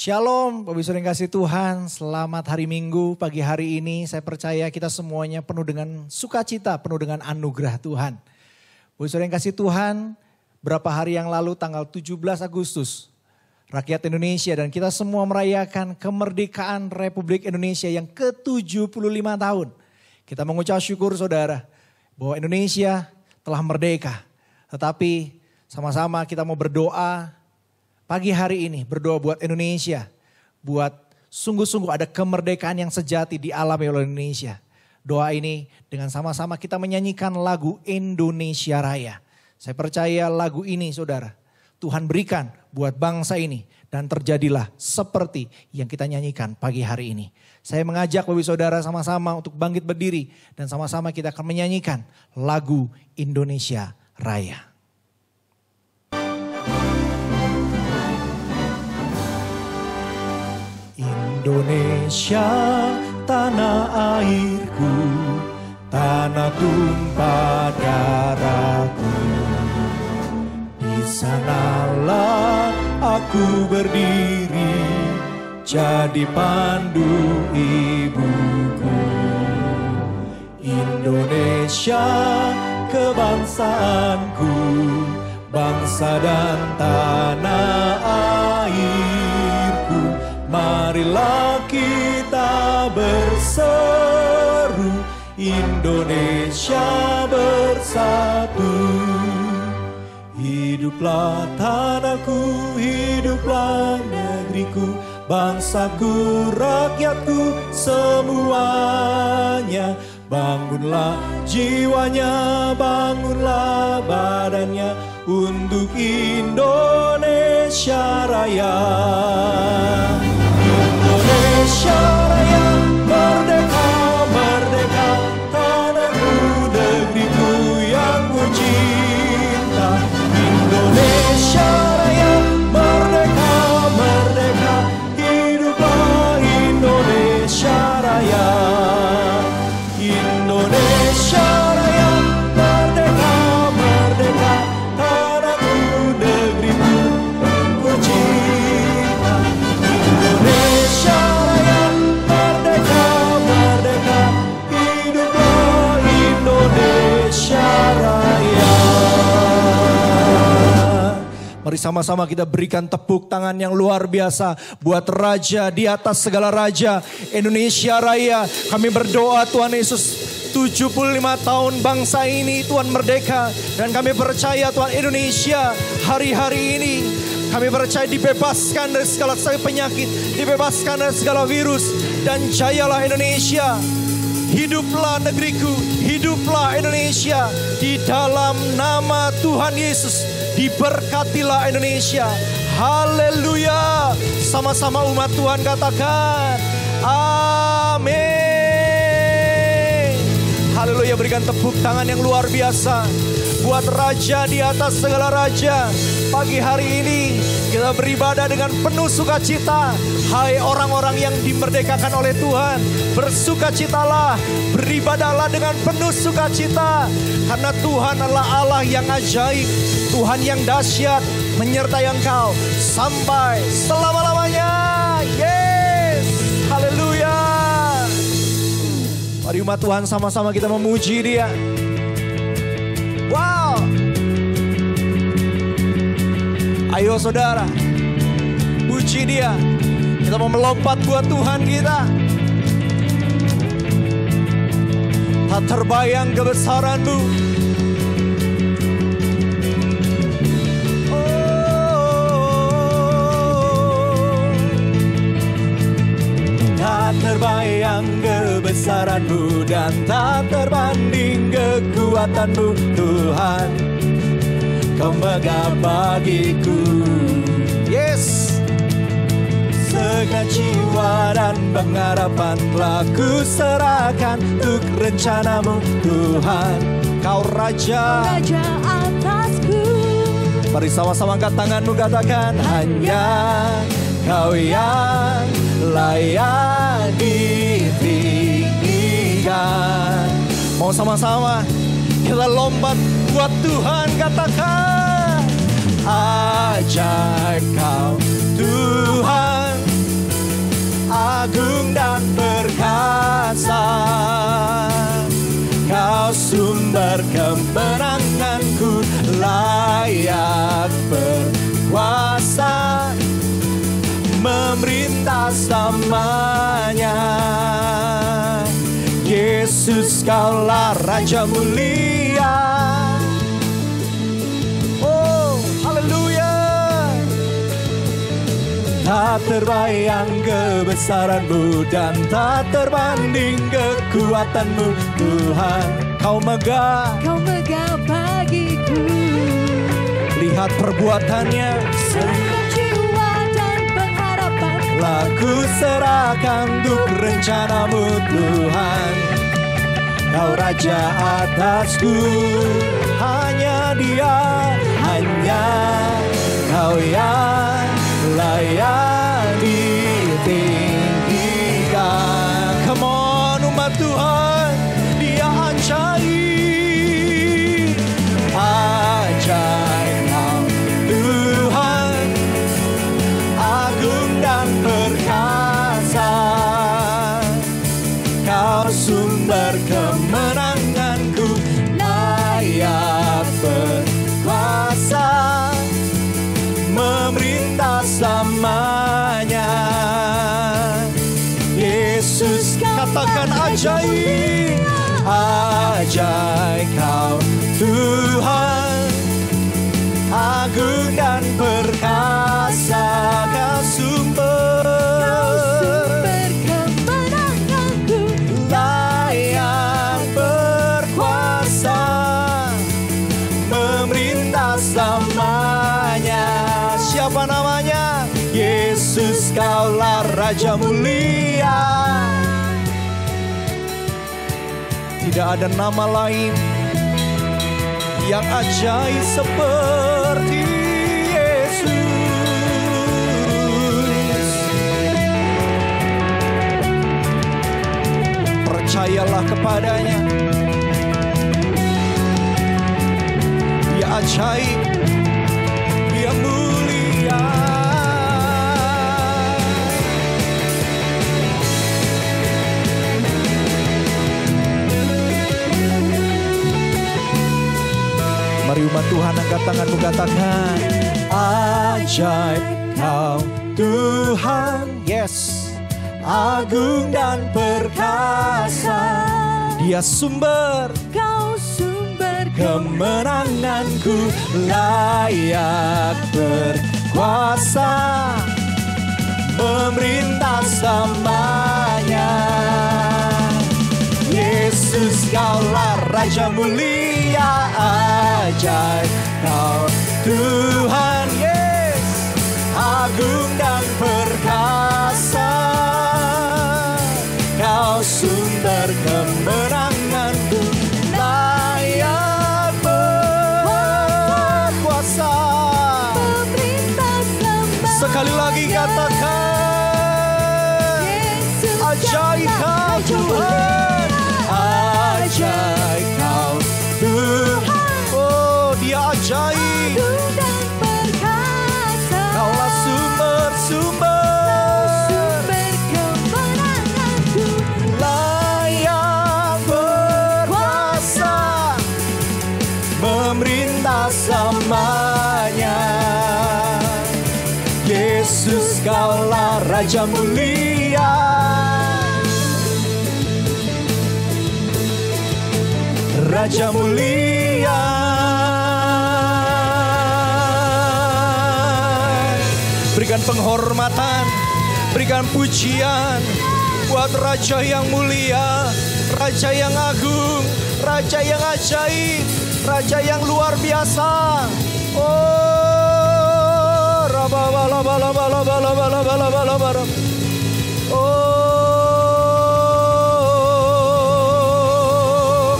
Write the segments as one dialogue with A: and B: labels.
A: Shalom, Bapak Ibu Saudara yang kasih Tuhan, selamat hari Minggu. Pagi hari ini saya percaya kita semuanya penuh dengan sukacita, penuh dengan anugerah Tuhan. Bapak Ibu Saudara yang kasih Tuhan, berapa hari yang lalu tanggal 17 Agustus, rakyat Indonesia dan kita semua merayakan kemerdekaan Republik Indonesia yang ke-75 tahun. Kita mengucap syukur saudara, bahwa Indonesia telah merdeka. Tetapi sama-sama kita mau berdoa, pagi hari ini berdoa buat Indonesia, buat sungguh-sungguh ada kemerdekaan yang sejati dialami oleh Indonesia. Doa ini dengan sama-sama kita menyanyikan lagu Indonesia Raya. Saya percaya lagu ini saudara, Tuhan berikan buat bangsa ini dan terjadilah seperti yang kita nyanyikan pagi hari ini. Saya mengajak Bapak Saudara sama-sama untuk bangkit berdiri dan sama-sama kita akan menyanyikan lagu Indonesia Raya. Indonesia, tanah airku, tanah tumpah darahku. Di sanalah aku berdiri, jadi pandu ibuku. Indonesia, kebangsaanku, bangsa dan tanah airku. Marilah kita berseru, Indonesia bersatu. Hiduplah tanahku, hiduplah negeriku, bangsaku, rakyatku, semuanya. Bangunlah jiwanya, bangunlah badannya untuk Indonesia Raya. Indonesia Raya, merdeka, merdeka, tanahku, negeriku yang ku cinta. Indonesia Raya, merdeka, merdeka, hiduplah Indonesia Raya. Indonesia Raya, merdeka, merdeka, tanahku, negeriku yang ku cinta. Indonesia Raya, merdeka, merdeka, hiduplah Indonesia Raya. Mari sama-sama kita berikan tepuk tangan yang luar biasa buat Raja di atas segala Raja, Indonesia Raya. Kami berdoa Tuhan Yesus, 75 tahun bangsa ini Tuhan merdeka. Dan kami percaya Tuhan Indonesia hari-hari ini kami percaya dibebaskan dari segala penyakit, dibebaskan dari segala virus. Dan jayalah Indonesia, hiduplah negeriku, hiduplah Indonesia. Di dalam nama Tuhan Yesus, diberkatilah Indonesia. Haleluya. Sama-sama umat Tuhan katakan amin. Haleluya, berikan tepuk tangan yang luar biasa buat Raja di atas segala Raja. Pagi hari ini kita beribadah dengan penuh sukacita. Hai orang-orang yang dimerdekakan oleh Tuhan, bersukacitalah, beribadahlah dengan penuh sukacita. Karena Tuhan adalah Allah yang ajaib, Tuhan yang dahsyat, menyertai engkau sampai selama-lamanya. Yes, haleluya. Mari umat Tuhan sama-sama kita memuji Dia. Wow. Ayo saudara, puji Dia. Kita mau melompat buat Tuhan kita. Tak terbayang kebesaran-Mu. Tak terbayang kebesaran-Mu dan tak terbanding kekuatan-Mu Tuhan. Kau megah bagiku. Yes. Segenap jiwa dan pengharapan telah ku serahkan untuk rencana-Mu Tuhan. Kau Raja, Raja atasku. Mari sama-sama angkat tanganmu katakan, hanya Kau yang layak ditinggikan. Mau sama-sama kita lompat buat Tuhan, katakan ajaib Kau Tuhan, memerintah selamanya. Yesus, Kaulah Raja mulia. Oh, haleluya. Tak terbayang kebesaran-Mu dan tak terbanding kekuatan-Mu, Tuhan. Kau megah bagiku. Lihat perbuatannya,
B: jiwa dan pengharapan.
A: Laku serahkan untuk rencana-Mu, Tuhan. Kau Raja atasku, hanya Dia, hanya Kau yang layak ditinggikan. Come on umat Tuhan, Dia ajaib, ajaib Kau Tuhan, agung dan perkasa. Kau sumber kemenanganku, layak berkuasa, memerintah selamanya. Yesus, katakan ajaib, ajaib Kau Tuhan, agung dan perkasa. Kau sumber
B: kemenanganku,
A: layak berkuasa, memerintah selamanya. Siapa namanya? Yesus, Kaulah Raja mulia. Tidak ada nama lain yang ajaib seperti Yesus. Percayalah kepadanya. Dia ajaib, Dia mulia. Mari umat Tuhan angkat tanganmu, katakan ajaib Kau Tuhan. Yes, agung dan perkasa. Dia sumber,
B: Kau sumber
A: kemenanganku, layak berkuasa, memerintah selamanya. Yesus, Kaulah Raja mulia, ajaib Kau Tuhan. Yes, agung dan perkasa. Kau sumber kemenanganku, layak berkuasa,
B: memerintah selamanya.
A: sekali lagi katakan ajaib Kau Tuhan, ajaib Kau Tuhan. Oh, Dia ajaib.
B: Agung dan perkasa.
A: Kaulah sumber-sumber,
B: Sumber kemenanganku,
A: layak berkuasa, memerintah selamanya. Yesus, Kaulah Raja mulia. Raja mulia. Berikan penghormatan, berikan pujian buat Raja yang mulia, Raja yang agung, Raja yang ajaib, Raja yang luar biasa. Oh, oh,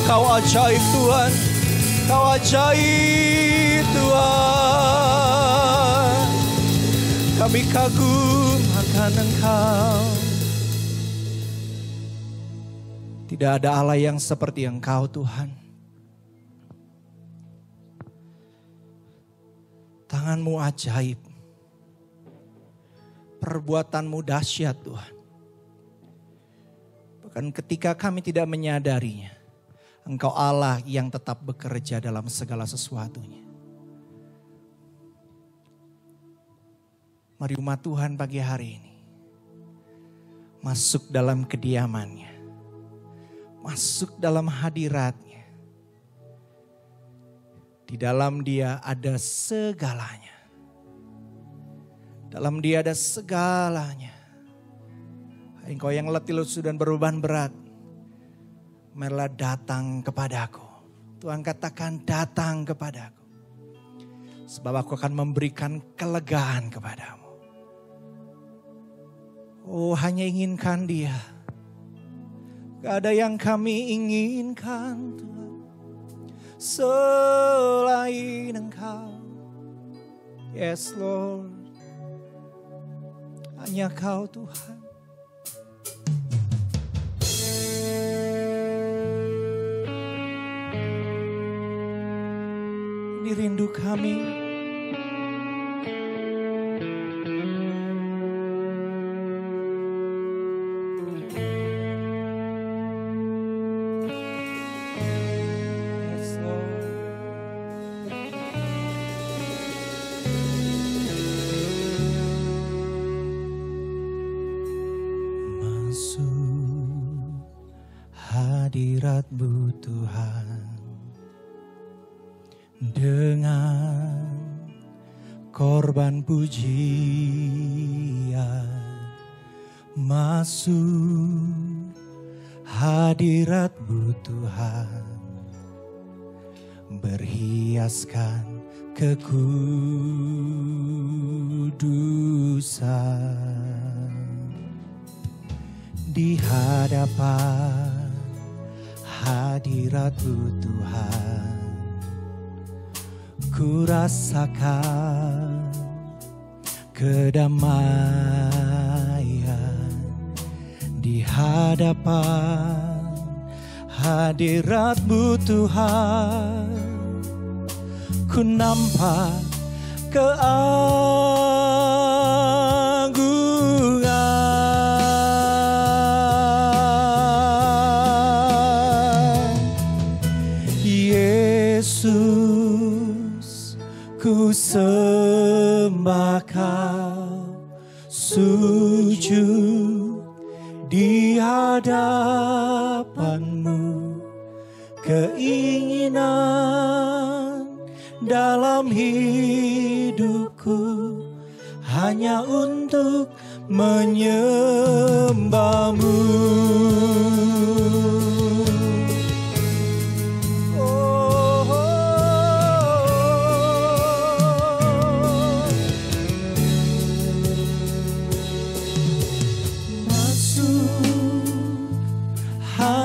A: Kau ajaib Tuhan, Kau ajaib Tuhan. Kami kagum akan Engkau. Tidak ada Allah yang seperti Engkau Tuhan. Tangan-Mu ajaib. Perbuatan-Mu dahsyat Tuhan. Bahkan ketika kami tidak menyadarinya, Engkau Allah yang tetap bekerja dalam segala sesuatunya. Mari umat Tuhan pagi hari ini, masuk dalam kediamannya, masuk dalam hadiratnya. Di dalam Dia ada segalanya. Dalam Dia ada segalanya. Engkau yang letih lesu dan berbeban berat, marilah datang kepadaku. Tuhan katakan, datang kepadaku. Sebab aku akan memberikan kelegaan kepadamu. Oh, hanya inginkan Dia. Gak ada yang kami inginkan Tuhan selain Engkau. Yes Lord, hanya Kau Tuhan. Ini rindu kami. Hadirat-Mu Tuhan, dengan korban pujian, masuk hadirat-Mu Tuhan, berhiaskan kekudusan di hadapan hadirat-Mu Tuhan, ku rasakan kedamaian di hadapan hadirat-Mu Tuhan. Ku nampak Yesus, ku sembah Kau, sujud di hadapan-Mu. Keinginan dalam hidupku hanya untuk menyembah-Mu.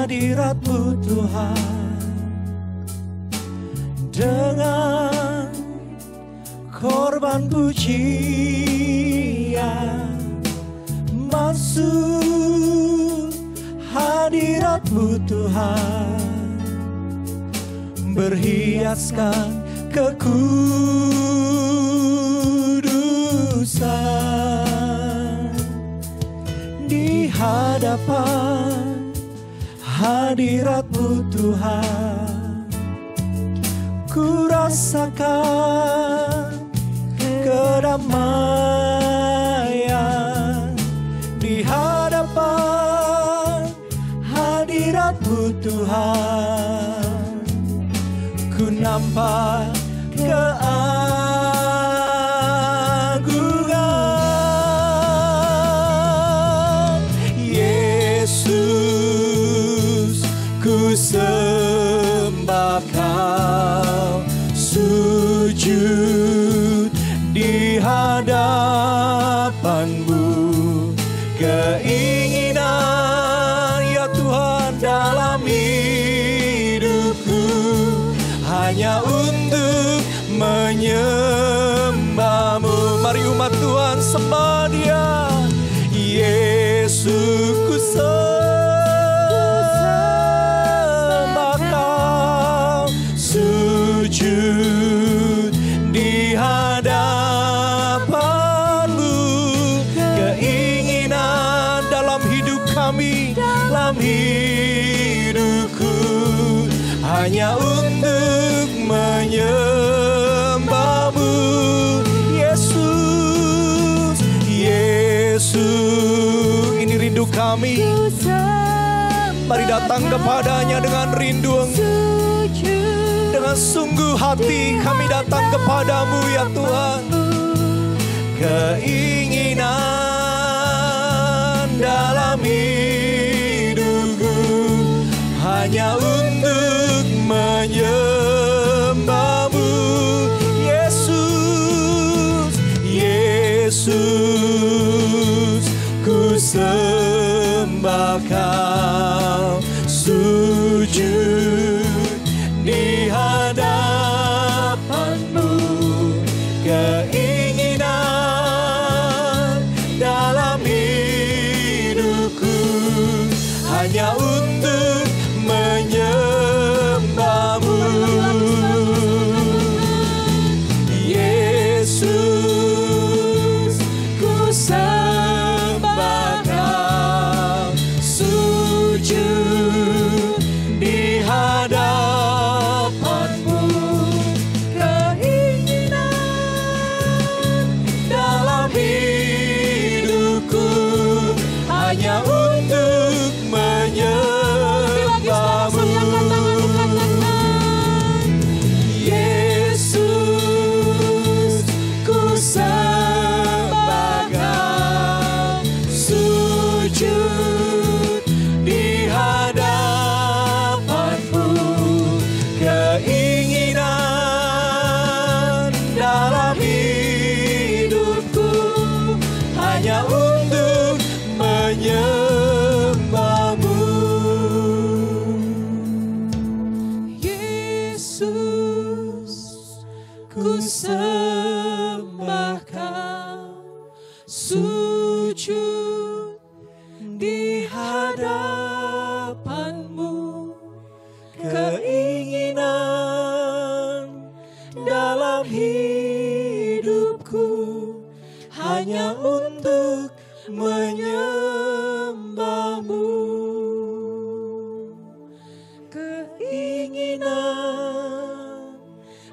A: Hadirat-Mu Tuhan, dengan korban pujian, masuk hadirat-Mu Tuhan, berhiaskan kekudusan di hadapan hadirat-Mu Tuhan. Ku rasakan kedamaian di hadapan hadirat-Mu Tuhan. Ku nampak keagungan Yesus. Ku sembah Kau, sujud di hadapan-Mu. Keinginan ya Tuhan dalam hidupku hanya untuk menyembah-Mu. Mari umat Tuhan sembah Dia. Yesus, ku sembah Kau, sujud di hadapan-Mu. Keinginan dalam hidup kami, dalam hidupku hanya untuk menyembah-Mu. Yesus, Yesus, ini rindu hidup kami.
B: Ku sembahkan.
A: Mari datang kepadanya dengan rindu,
B: Sujud
A: dengan sungguh hati kami datang kepadamu ya Tuhan. Keinginan dalam hidupku hanya untuk menyembahmu, Yesus, Yesus, ku sembahkan, sujud di hadapanmu. Keinginan dalam hidupku hanya untuk menyembahmu, Yesus, ku sembahkan, sujud di hadapanmu. Keinginan dalam hidupku hanya untuk menyembahmu, Yesus, ku sembahkan, sujud di hadapanmu. Keinginan dalam hidupku hanya untuk menyembahmu, Yesus, ku sembahkan, sujud di hadapanmu. Keinginan dalam hidupku hanya untuk menyembahmu. Keinginan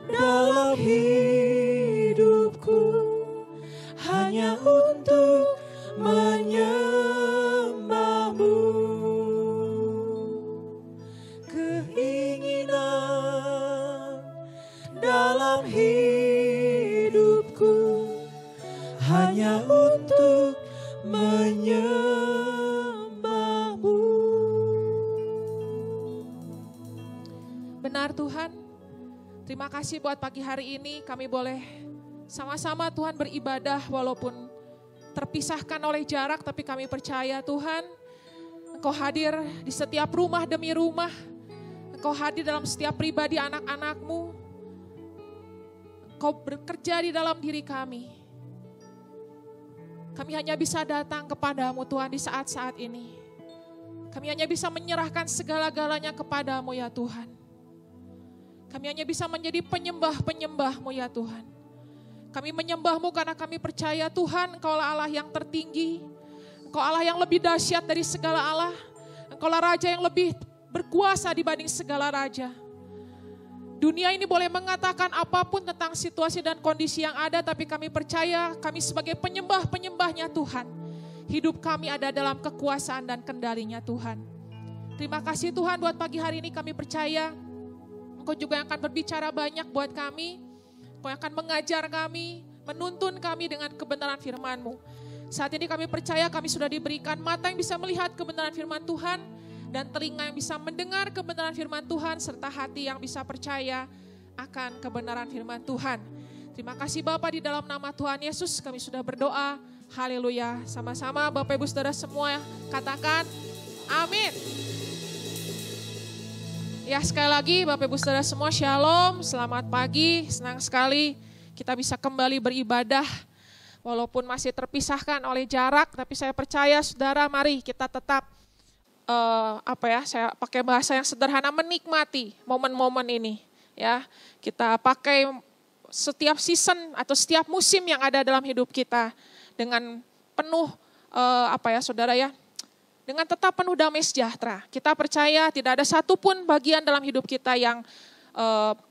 A: dalam hidupku hanya untuk menyembahmu. Keinginan dalam hidupku hanya untuk menyembahmu.
C: Benar Tuhan, terima kasih buat pagi hari ini kami boleh sama-sama Tuhan beribadah walaupun terpisahkan oleh jarak, tapi kami percaya Tuhan, Engkau hadir di setiap rumah demi rumah, Engkau hadir dalam setiap pribadi anak-anak-Mu, Engkau bekerja di dalam diri kami. Kami hanya bisa datang kepadamu Tuhan di saat-saat ini. Kami hanya bisa menyerahkan segala-galanya kepadamu ya Tuhan. Kami hanya bisa menjadi penyembah-penyembah-Mu ya Tuhan. Kami menyembah-Mu karena kami percaya Tuhan Engkau Allah yang tertinggi. Engkau Allah yang lebih dahsyat dari segala Allah. Engkau lah Raja yang lebih berkuasa dibanding segala Raja. Dunia ini boleh mengatakan apapun tentang situasi dan kondisi yang ada, tapi kami percaya kami sebagai penyembah-penyembahnya Tuhan. Hidup kami ada dalam kekuasaan dan kendalinya Tuhan. Terima kasih Tuhan buat pagi hari ini kami percaya Engkau juga yang akan berbicara banyak buat kami. Engkau yang akan mengajar kami, menuntun kami dengan kebenaran firman-Mu. Saat ini kami percaya kami sudah diberikan mata yang bisa melihat kebenaran firman Tuhan, dan telinga yang bisa mendengar kebenaran firman Tuhan, serta hati yang bisa percaya akan kebenaran firman Tuhan. Terima kasih Bapa, di dalam nama Tuhan Yesus kami sudah berdoa. Haleluya. Sama-sama Bapak Ibu Saudara semua katakan amin. Ya, sekali lagi Bapak Ibu Saudara semua shalom, selamat pagi. Senang sekali kita bisa kembali beribadah walaupun masih terpisahkan oleh jarak, tapi saya percaya Saudara, mari kita tetap saya pakai bahasa yang sederhana, menikmati momen-momen ini ya. Kita pakai setiap season atau setiap musim yang ada dalam hidup kita dengan penuh Saudara ya, dengan tetap penuh damai sejahtera. Kita percaya tidak ada satupun bagian dalam hidup kita yang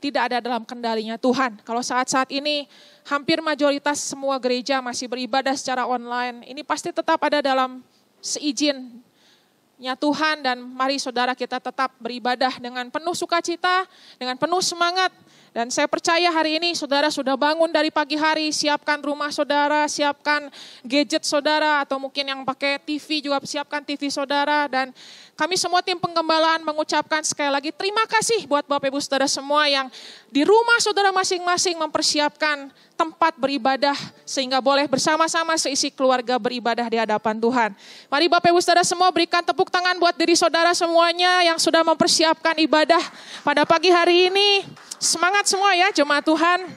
C: tidak ada dalam kendalinya Tuhan. Kalau saat-saat ini hampir mayoritas semua gereja masih beribadah secara online, ini pasti tetap ada dalam seizinnya Tuhan, dan mari saudara kita tetap beribadah dengan penuh sukacita, dengan penuh semangat. Dan saya percaya hari ini saudara sudah bangun dari pagi hari, siapkan rumah saudara, siapkan gadget saudara, atau mungkin yang pakai TV juga siapkan TV saudara. Dan kami semua tim penggembalaan mengucapkan sekali lagi terima kasih buat Bapak Ibu Saudara semua yang di rumah saudara masing-masing mempersiapkan tempat beribadah sehingga boleh bersama-sama seisi keluarga beribadah di hadapan Tuhan. Mari Bapak Ibu Saudara semua berikan tepuk tangan buat diri saudara semuanya yang sudah mempersiapkan ibadah pada pagi hari ini. Semangat semua ya jemaat Tuhan.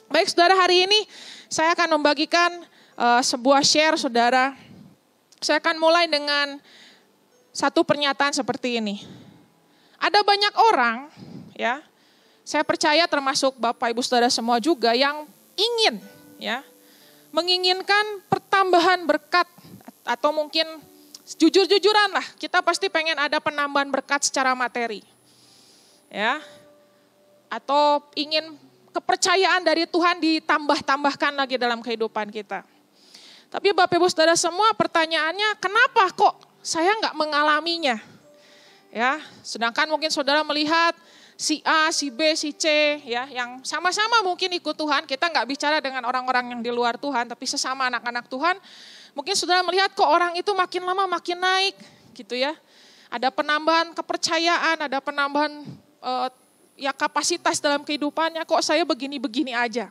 C: Baik saudara, hari ini saya akan membagikan sebuah share saudara. Saya akan mulai dengan satu pernyataan seperti ini. Ada banyak orang ya, saya percaya termasuk Bapak Ibu Saudara semua juga yang ingin ya, menginginkan pertambahan berkat, atau mungkin jujur-jujuran lah, kita pasti pengen ada penambahan berkat secara materi. Ya. Atau ingin kepercayaan dari Tuhan ditambah-tambahkan lagi dalam kehidupan kita. Tapi Bapak Ibu Saudara semua, pertanyaannya kenapa kok saya nggak mengalaminya? Ya, sedangkan mungkin saudara melihat si A, si B, si C, ya, yang sama-sama mungkin ikut Tuhan. Kita nggak bicara dengan orang-orang yang di luar Tuhan, tapi sesama anak-anak Tuhan. Mungkin saudara melihat kok orang itu makin lama makin naik, gitu ya. Ada penambahan kepercayaan, ada penambahan ya kapasitas dalam kehidupannya, kok saya begini-begini aja.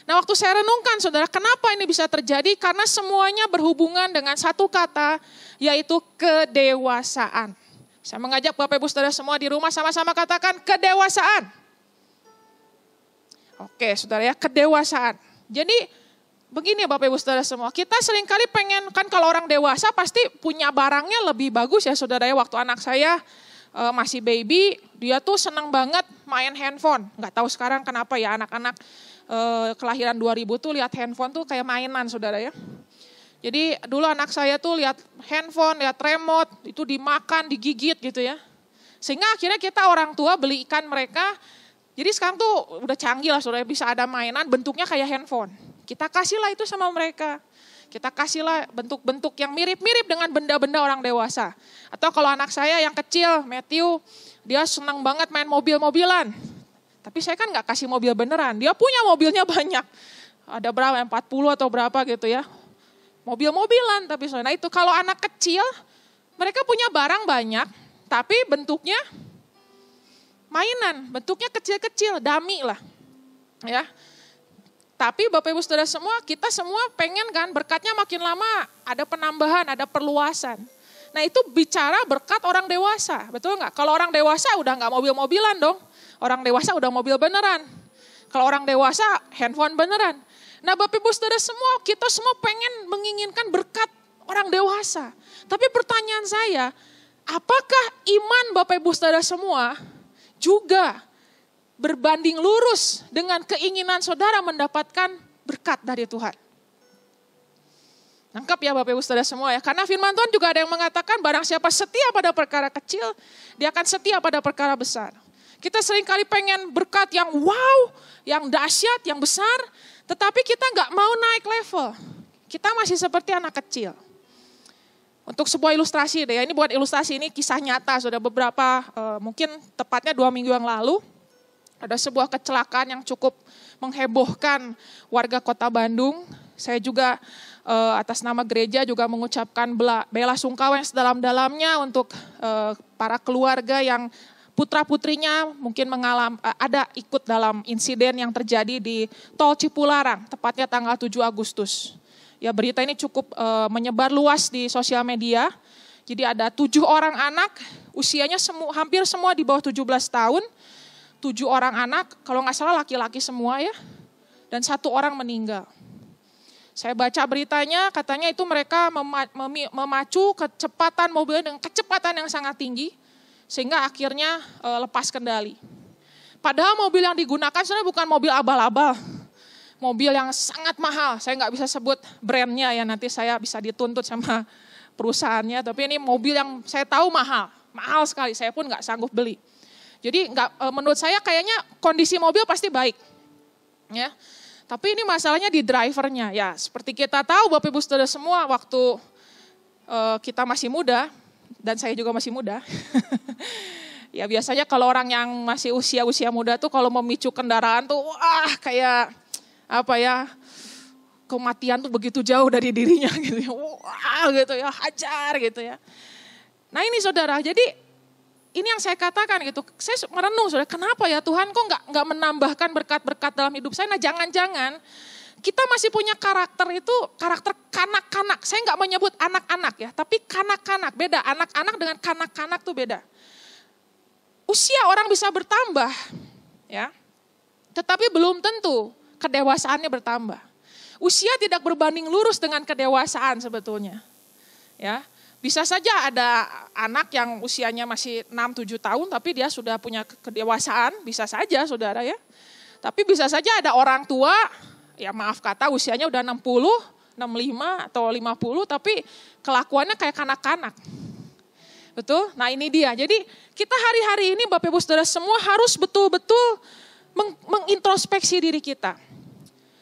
C: Nah waktu saya renungkan saudara, kenapa ini bisa terjadi? Karena semuanya berhubungan dengan satu kata, yaitu kedewasaan. Saya mengajak Bapak Ibu Saudara semua di rumah sama-sama katakan kedewasaan. Oke saudara ya, kedewasaan. Jadi begini Bapak Ibu Saudara semua, kita seringkali pengen, kan kalau orang dewasa pasti punya barangnya lebih bagus ya saudara ya. Waktu anak saya masih baby, dia tuh senang banget main handphone. Nggak tahu sekarang kenapa ya anak-anak kelahiran 2000 tuh lihat handphone tuh kayak mainan saudara ya. Jadi dulu anak saya tuh lihat handphone, lihat remote, itu dimakan, digigit gitu ya. Sehingga akhirnya kita orang tua belikan mereka, jadi sekarang tuh udah canggih lah saudara, bisa ada mainan bentuknya kayak handphone. Kita kasihlah itu sama mereka. Kita kasihlah bentuk-bentuk yang mirip-mirip dengan benda-benda orang dewasa. Atau kalau anak saya yang kecil, Matthew, dia senang banget main mobil-mobilan. Tapi saya kan gak kasih mobil beneran, dia punya mobilnya banyak. Ada berapa, 40 atau berapa gitu ya. Mobil-mobilan, tapi nah itu kalau anak kecil, mereka punya barang banyak, tapi bentuknya mainan, bentuknya kecil-kecil, dummy lah. Ya. Tapi Bapak Ibu Saudara semua, kita semua pengen kan berkatnya makin lama ada penambahan, ada perluasan. Nah itu bicara berkat orang dewasa, betul nggak? Kalau orang dewasa udah nggak mobil-mobilan dong, orang dewasa udah mobil beneran. Kalau orang dewasa handphone beneran. Nah Bapak Ibu Saudara semua, kita semua pengen menginginkan berkat orang dewasa. Tapi pertanyaan saya, apakah iman Bapak Ibu Saudara semua juga berbanding lurus dengan keinginan saudara mendapatkan berkat dari Tuhan? Nangkap ya Bapak Ibu Saudara semua ya. Karena firman Tuhan juga ada yang mengatakan barang siapa setia pada perkara kecil, dia akan setia pada perkara besar. Kita seringkali pengen berkat yang wow, yang dahsyat, yang besar, tetapi kita nggak mau naik level. Kita masih seperti anak kecil. Untuk sebuah ilustrasi deh ya, ini bukan ilustrasi, ini kisah nyata. Sudah beberapa, mungkin tepatnya 2 minggu yang lalu, ada sebuah kecelakaan yang cukup menghebohkan warga kota Bandung. Saya juga atas nama gereja juga mengucapkan bela sungkawa yang sedalam-dalamnya untuk para keluarga yang putra-putrinya mungkin ada ikut dalam insiden yang terjadi di Tol Cipularang, tepatnya tanggal 7 Agustus. Ya berita ini cukup menyebar luas di sosial media. Jadi ada 7 orang anak, usianya hampir semua di bawah 17 tahun. 7 orang anak, kalau nggak salah laki-laki semua ya, dan 1 orang meninggal. Saya baca beritanya, katanya itu mereka memacu kecepatan mobilnya dengan kecepatan yang sangat tinggi, sehingga akhirnya lepas kendali. Padahal mobil yang digunakan sebenarnya bukan mobil abal-abal, mobil yang sangat mahal. Saya nggak bisa sebut brandnya ya, nanti saya bisa dituntut sama perusahaannya, tapi ini mobil yang saya tahu mahal sekali, saya pun nggak sanggup beli. Jadi menurut saya kayaknya kondisi mobil pasti baik, ya. Tapi ini masalahnya di drivernya, ya. Seperti kita tahu Bapak Ibu Saudara semua, waktu kita masih muda, dan saya juga masih muda. Ya biasanya kalau orang yang masih usia muda tuh kalau memicu kendaraan tuh wah kayak apa ya, kematian tuh begitu jauh dari dirinya gitu ya. Wah gitu ya, hajar gitu ya. Nah ini saudara, jadi ini yang saya katakan gitu, saya merenung saudara, kenapa ya Tuhan kok nggak menambahkan berkat-berkat dalam hidup saya? Nah jangan-jangan kita masih punya karakter itu, karakter kanak-kanak. Saya nggak menyebut anak-anak ya, tapi kanak-kanak, beda. Anak-anak dengan kanak-kanak tuh beda. Usia orang bisa bertambah ya, tetapi belum tentu kedewasaannya bertambah. Usia tidak berbanding lurus dengan kedewasaan sebetulnya ya. Bisa saja ada anak yang usianya masih 6-7 tahun tapi dia sudah punya kedewasaan, bisa saja saudara ya. Tapi bisa saja ada orang tua, ya maaf kata usianya udah 60, 65 atau 50 tapi kelakuannya kayak kanak-kanak. Betul? Nah ini dia. Jadi kita hari-hari ini Bapak Ibu Saudara semua harus betul-betul mengintrospeksi diri kita.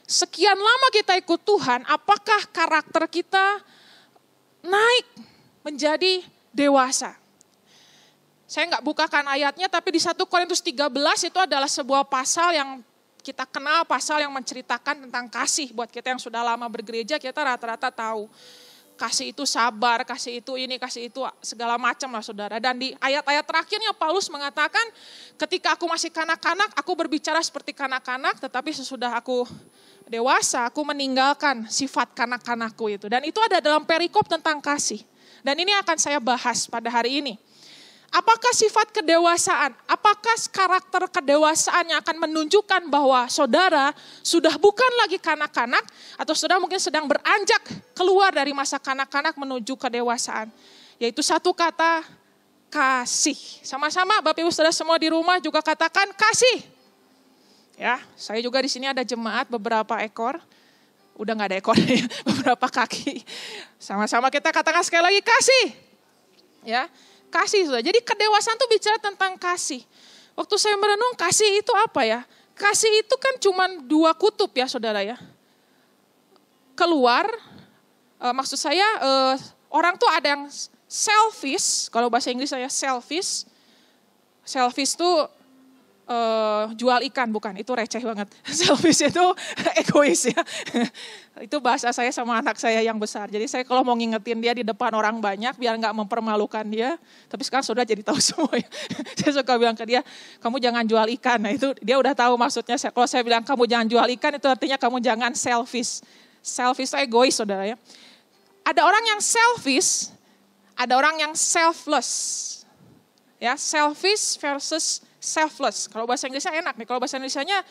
C: Sekian lama kita ikut Tuhan, apakah karakter kita naik menjadi dewasa? Saya nggak bukakan ayatnya, tapi di 1 Korintus 13 itu adalah sebuah pasal yang kita kenal, pasal yang menceritakan tentang kasih. Buat kita yang sudah lama bergereja, kita rata-rata tahu. Kasih itu sabar, kasih itu ini, kasih itu segala macam lah saudara. Dan di ayat-ayat terakhirnya Paulus mengatakan, ketika aku masih kanak-kanak, aku berbicara seperti kanak-kanak, tetapi sesudah aku dewasa, aku meninggalkan sifat kanak-kanakku itu. Dan itu ada dalam perikop tentang kasih. Dan ini akan saya bahas pada hari ini. Apakah sifat kedewasaan, apakah karakter kedewasaan yang akan menunjukkan bahwa saudara sudah bukan lagi kanak-kanak, atau saudara mungkin sedang beranjak keluar dari masa kanak-kanak menuju kedewasaan. Yaitu satu kata, kasih. Sama-sama Bapak Ibu Saudara semua di rumah juga katakan kasih. Ya, saya juga di sini ada jemaat beberapa ekor. Udah gak ada ekor, beberapa kaki. Sama-sama kita katakan sekali lagi kasih. Ya, kasih sudah. Jadi kedewasaan itu bicara tentang kasih. Waktu saya merenung kasih itu apa ya? Kasih itu kan cuma 2 kutub ya saudara ya. Keluar, maksud saya orang tuh ada yang selfish, kalau bahasa Inggris saya selfish. Selfish itu jual ikan, bukan, itu receh banget. Selfish itu egois ya. Itu bahasa saya sama anak saya yang besar. Jadi saya kalau mau ngingetin dia di depan orang banyak biar gak mempermalukan dia. Tapi sekarang sudah jadi tahu semua ya. Saya suka bilang ke dia, kamu jangan jual ikan. Nah itu dia udah tahu maksudnya. Kalau saya bilang kamu jangan jual ikan itu artinya kamu jangan selfish. Selfish itu egois saudara ya. Ada orang yang selfish, ada orang yang selfless. Ya, selfish versus selfless. Kalau bahasa Inggrisnya enak nih, kalau bahasa Indonesianya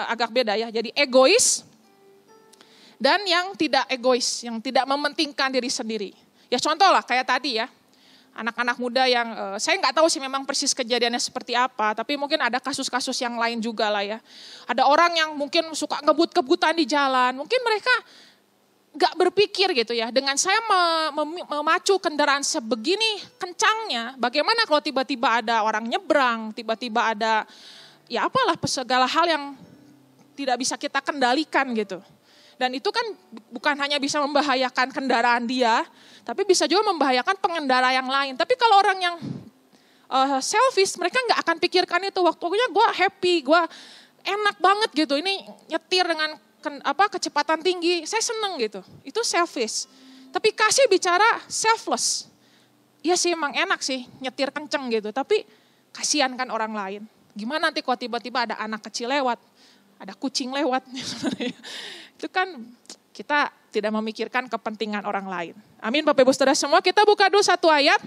C: agak beda ya. Jadi egois dan yang tidak egois, yang tidak mementingkan diri sendiri. Ya contoh lah kayak tadi ya, anak-anak muda yang saya nggak tahu sih memang persis kejadiannya seperti apa, tapi mungkin ada kasus-kasus yang lain juga lah ya. Ada orang yang mungkin suka ngebut-kebutan di jalan, mungkin mereka gak berpikir gitu ya, dengan saya memacu kendaraan sebegini kencangnya, bagaimana kalau tiba-tiba ada orang nyebrang, tiba-tiba ada ya apalah segala hal yang tidak bisa kita kendalikan gitu. Dan itu kan bukan hanya bisa membahayakan kendaraan dia, tapi bisa juga membahayakan pengendara yang lain. Tapi kalau orang yang selfish, mereka gak akan pikirkan itu, waktunya gue happy, gue enak banget gitu, ini nyetir dengan kecepatan tinggi, saya seneng gitu. Itu selfish. Tapi kasih bicara selfless. Iya sih emang enak sih nyetir kenceng gitu, tapi kasihan kan orang lain. Gimana nanti kalau tiba-tiba ada anak kecil lewat, ada kucing lewat. Itu kan kita tidak memikirkan kepentingan orang lain. Amin Bapak Ibu Saudara semua, kita buka dulu satu ayat.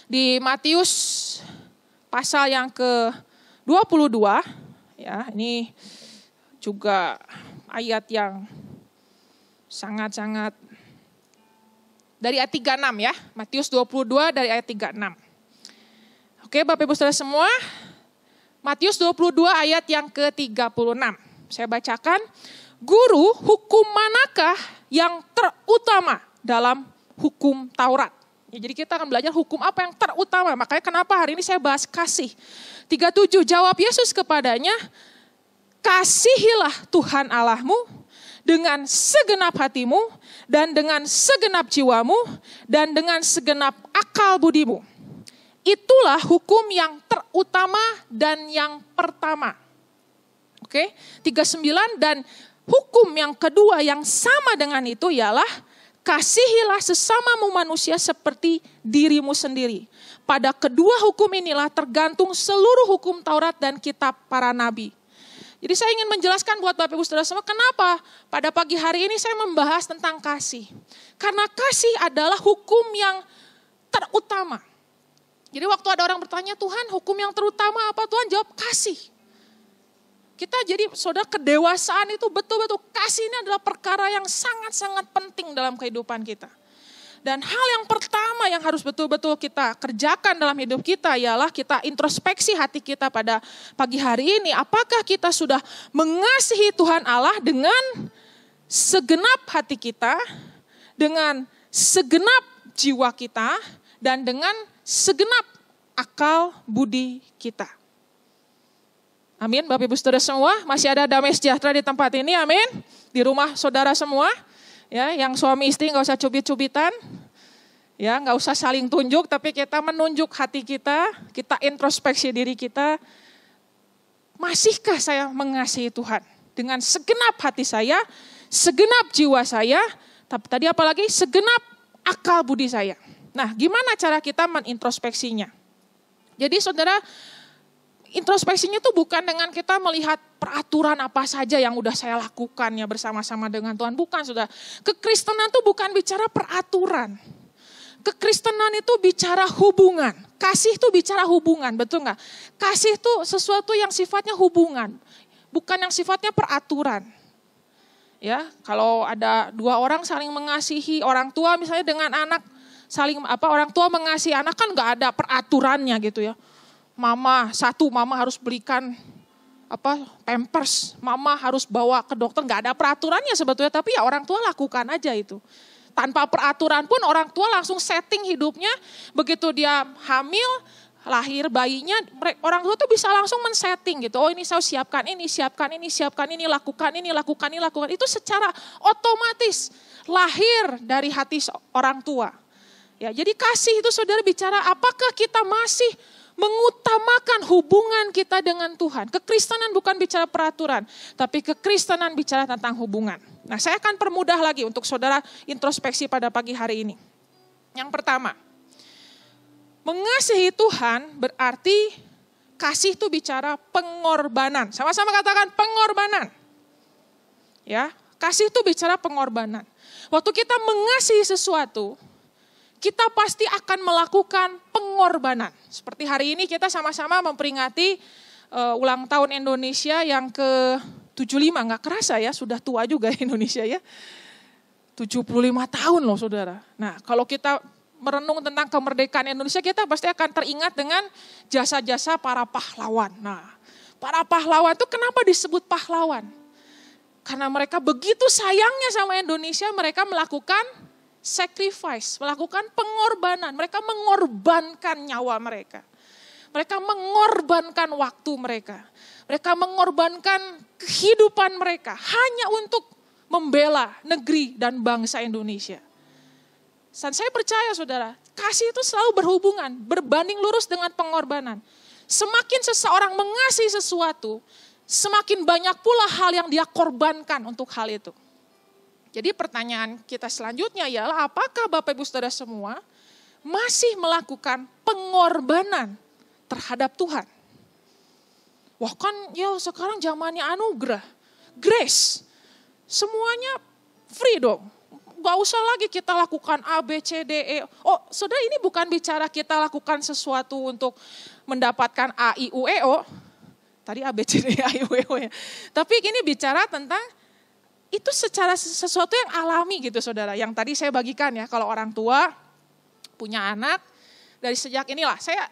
C: Di Matius pasal yang ke-22. Ya, ini juga ayat yang sangat-sangat dari ayat 36 ya. Matius 22 dari ayat 36. Oke Bapak Ibu Saudara semua, Matius 22 ayat yang ke-36. Saya bacakan, guru hukum manakah yang terutama dalam hukum Taurat? Ya, jadi kita akan belajar hukum apa yang terutama. Makanya kenapa hari ini saya bahas kasih. 37, jawab Yesus kepadanya, kasihilah Tuhan Allahmu dengan segenap hatimu, dan dengan segenap jiwamu, dan dengan segenap akal budimu. Itulah hukum yang terutama dan yang pertama. Oke, 39, dan hukum yang kedua yang sama dengan itu ialah kasihilah sesamamu manusia seperti dirimu sendiri. Pada kedua hukum inilah tergantung seluruh hukum Taurat dan kitab para nabi. Jadi saya ingin menjelaskan buat Bapak Ibu Saudara semua kenapa pada pagi hari ini saya membahas tentang kasih. Karena kasih adalah hukum yang terutama. Jadi waktu ada orang bertanya, Tuhan hukum yang terutama apa? Tuhan jawab kasih. Kita jadi saudara kedewasaan itu betul-betul kasih ini adalah perkara yang sangat-sangat penting dalam kehidupan kita. Dan hal yang pertama yang harus betul-betul kita kerjakan dalam hidup kita ialah kita introspeksi hati kita pada pagi hari ini. Apakah kita sudah mengasihi Tuhan Allah dengan segenap hati kita, dengan segenap jiwa kita, dan dengan segenap akal budi kita. Amin, Bapak Ibu Saudara semua, masih ada damai sejahtera di tempat ini, amin. Di rumah saudara semua, ya, yang suami istri nggak usah cubit-cubitan, ya, nggak usah saling tunjuk, tapi kita menunjuk hati kita introspeksi diri kita. Masihkah saya mengasihi Tuhan dengan segenap hati saya, segenap jiwa saya, tapi tadi apalagi segenap akal budi saya. Nah, gimana cara kita menintrospeksinya? Jadi saudara, introspeksinya itu bukan dengan kita melihat peraturan apa saja yang udah saya lakukan ya bersama-sama dengan Tuhan. Bukan, saudara. Kekristenan itu bukan bicara peraturan. Kekristenan itu bicara hubungan. Kasih itu bicara hubungan, betul nggak? Kasih itu sesuatu yang sifatnya hubungan, bukan yang sifatnya peraturan. Ya, kalau ada dua orang saling mengasihi, orang tua misalnya dengan anak, orang tua mengasihi anak kan nggak ada peraturannya gitu ya. Mama harus belikan pampers, mama harus bawa ke dokter, nggak ada peraturannya sebetulnya, tapi ya orang tua lakukan aja itu. Tanpa peraturan pun orang tua langsung setting hidupnya, begitu dia hamil, lahir bayinya, orang tua tuh bisa langsung men-setting gitu. Oh ini saya siapkan ini, lakukan ini. Itu secara otomatis lahir dari hati orang tua. Ya, jadi kasih itu saudara bicara apakah kita masih mengutamakan hubungan kita dengan Tuhan. Kekristenan bukan bicara peraturan, tapi kekristenan bicara tentang hubungan. Nah, saya akan permudah lagi untuk saudara introspeksi pada pagi hari ini. Yang pertama, mengasihi Tuhan berarti kasih itu bicara pengorbanan. Sama-sama katakan pengorbanan. Ya, kasih itu bicara pengorbanan. Waktu kita mengasihi sesuatu, kita pasti akan melakukan pengorbanan. Seperti hari ini kita sama-sama memperingati ulang tahun Indonesia yang ke-75. Nggak kerasa ya, sudah tua juga Indonesia ya. 75 tahun loh saudara. Nah kalau kita merenung tentang kemerdekaan Indonesia, kita pasti akan teringat dengan jasa-jasa para pahlawan. Nah para pahlawan itu kenapa disebut pahlawan? Karena mereka begitu sayangnya sama Indonesia, mereka melakukan sacrifice, melakukan pengorbanan. Mereka mengorbankan nyawa mereka. Mereka mengorbankan waktu mereka. Mereka mengorbankan kehidupan mereka hanya untuk membela negeri dan bangsa Indonesia. Dan saya percaya saudara, kasih itu selalu berhubungan, berbanding lurus dengan pengorbanan. Semakin seseorang mengasihi sesuatu, semakin banyak pula hal yang dia korbankan untuk hal itu. Jadi pertanyaan kita selanjutnya ialah apakah Bapak Ibu Saudara semua masih melakukan pengorbanan terhadap Tuhan? Wah kan ya sekarang zamannya anugerah, grace, semuanya free dong. Gak usah lagi kita lakukan A, B, C, D, E. Oh saudara ini bukan bicara kita lakukan sesuatu untuk mendapatkan A, I, U, E, O. Tadi A, B, C, D, E, A, I, U, E, O ya. Tapi ini bicara tentang itu secara sesuatu yang alami gitu saudara. Yang tadi saya bagikan ya, kalau orang tua punya anak, dari sejak inilah, saya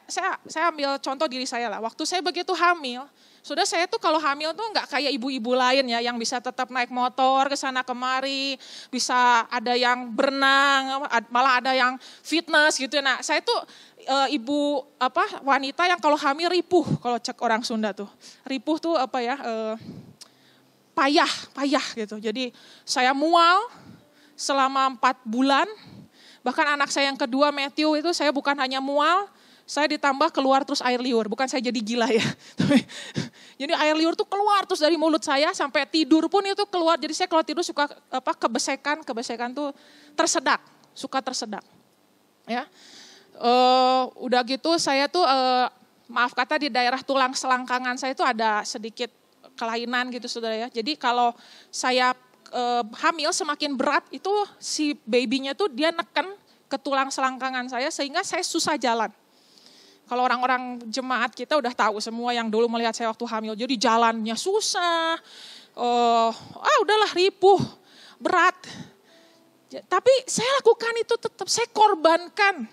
C: ambil contoh diri saya lah. Waktu saya begitu hamil, saudara saya tuh kalau hamil tuh nggak kayak ibu-ibu lain ya, yang bisa tetap naik motor ke sana kemari, bisa ada yang berenang, malah ada yang fitness gitu. Nah saya tuh wanita yang kalau hamil ripuh, kalau cek orang Sunda tuh. Ripuh tuh payah gitu. Jadi saya mual selama 4 bulan. Bahkan anak saya yang kedua Matthew itu saya bukan hanya mual, saya ditambah keluar terus air liur. Bukan saya jadi gila ya. Jadi air liur tuh keluar terus dari mulut saya sampai tidur pun itu keluar. Jadi saya kalau tidur suka kebesekan tuh tersedak, suka tersedak. Ya. Udah gitu saya tuh maaf kata di daerah tulang selangkangan saya itu ada sedikit kelainan gitu saudara ya. Jadi kalau saya hamil semakin berat itu si babynya tuh dia neken ke tulang selangkangan saya sehingga saya susah jalan. Kalau orang-orang jemaat kita udah tahu semua yang dulu melihat saya waktu hamil. Jadi jalannya susah, udahlah ripuh, berat. Tapi saya lakukan itu tetap, saya korbankan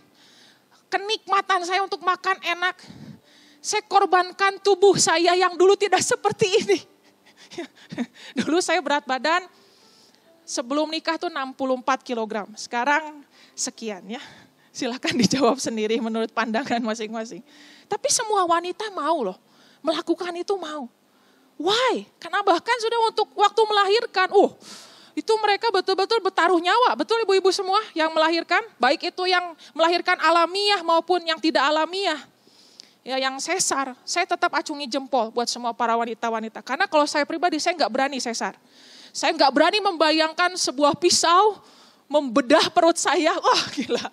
C: kenikmatan saya untuk makan enak. Saya korbankan tubuh saya yang dulu tidak seperti ini. Dulu saya berat badan sebelum nikah tuh 64 kilogram. Sekarang sekian ya. Silakan dijawab sendiri menurut pandangan masing-masing. Tapi semua wanita mau loh. Melakukan itu mau. Why? Karena bahkan sudah untuk waktu melahirkan. Itu mereka betul-betul bertaruh nyawa. Betul ibu-ibu semua yang melahirkan. Baik itu yang melahirkan alamiah maupun yang tidak alamiah. Ya, yang sesar. Saya tetap acungi jempol buat semua para wanita-wanita. Karena kalau saya pribadi saya nggak berani sesar. Saya nggak berani membayangkan sebuah pisau membedah perut saya. Wah gila.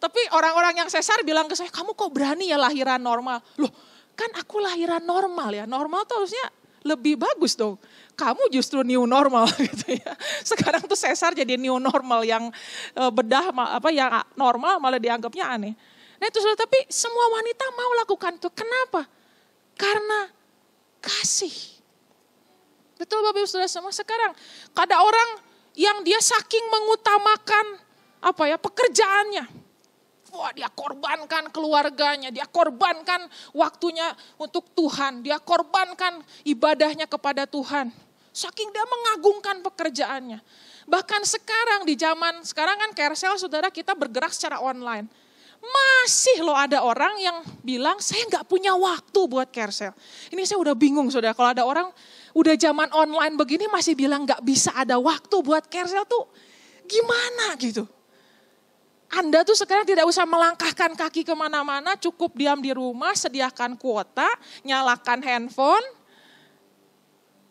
C: Tapi orang-orang yang sesar bilang ke saya, kamu kok berani ya lahiran normal? Loh kan aku lahiran normal ya. Normal tuh harusnya lebih bagus dong. Kamu justru new normal gitu ya. Sekarang tuh sesar jadi new normal yang bedah yang normal malah dianggapnya aneh. Nah itu sudah, tapi semua wanita mau lakukan itu. Kenapa? Karena kasih. Betul Bapak Ibu Saudara semua. Sekarang ada orang yang dia saking mengutamakan pekerjaannya. Wah dia korbankan keluarganya, dia korbankan waktunya untuk Tuhan, dia korbankan ibadahnya kepada Tuhan. Saking dia mengagungkan pekerjaannya. Bahkan sekarang di zaman sekarang kan Kersel saudara kita bergerak secara online. Masih loh ada orang yang bilang saya gak punya waktu buat Kersel. Ini saya udah bingung saudara kalau ada orang udah zaman online begini masih bilang gak bisa ada waktu buat Kersel tuh gimana gitu. Anda tuh sekarang tidak usah melangkahkan kaki kemana-mana, cukup diam di rumah, sediakan kuota, nyalakan handphone.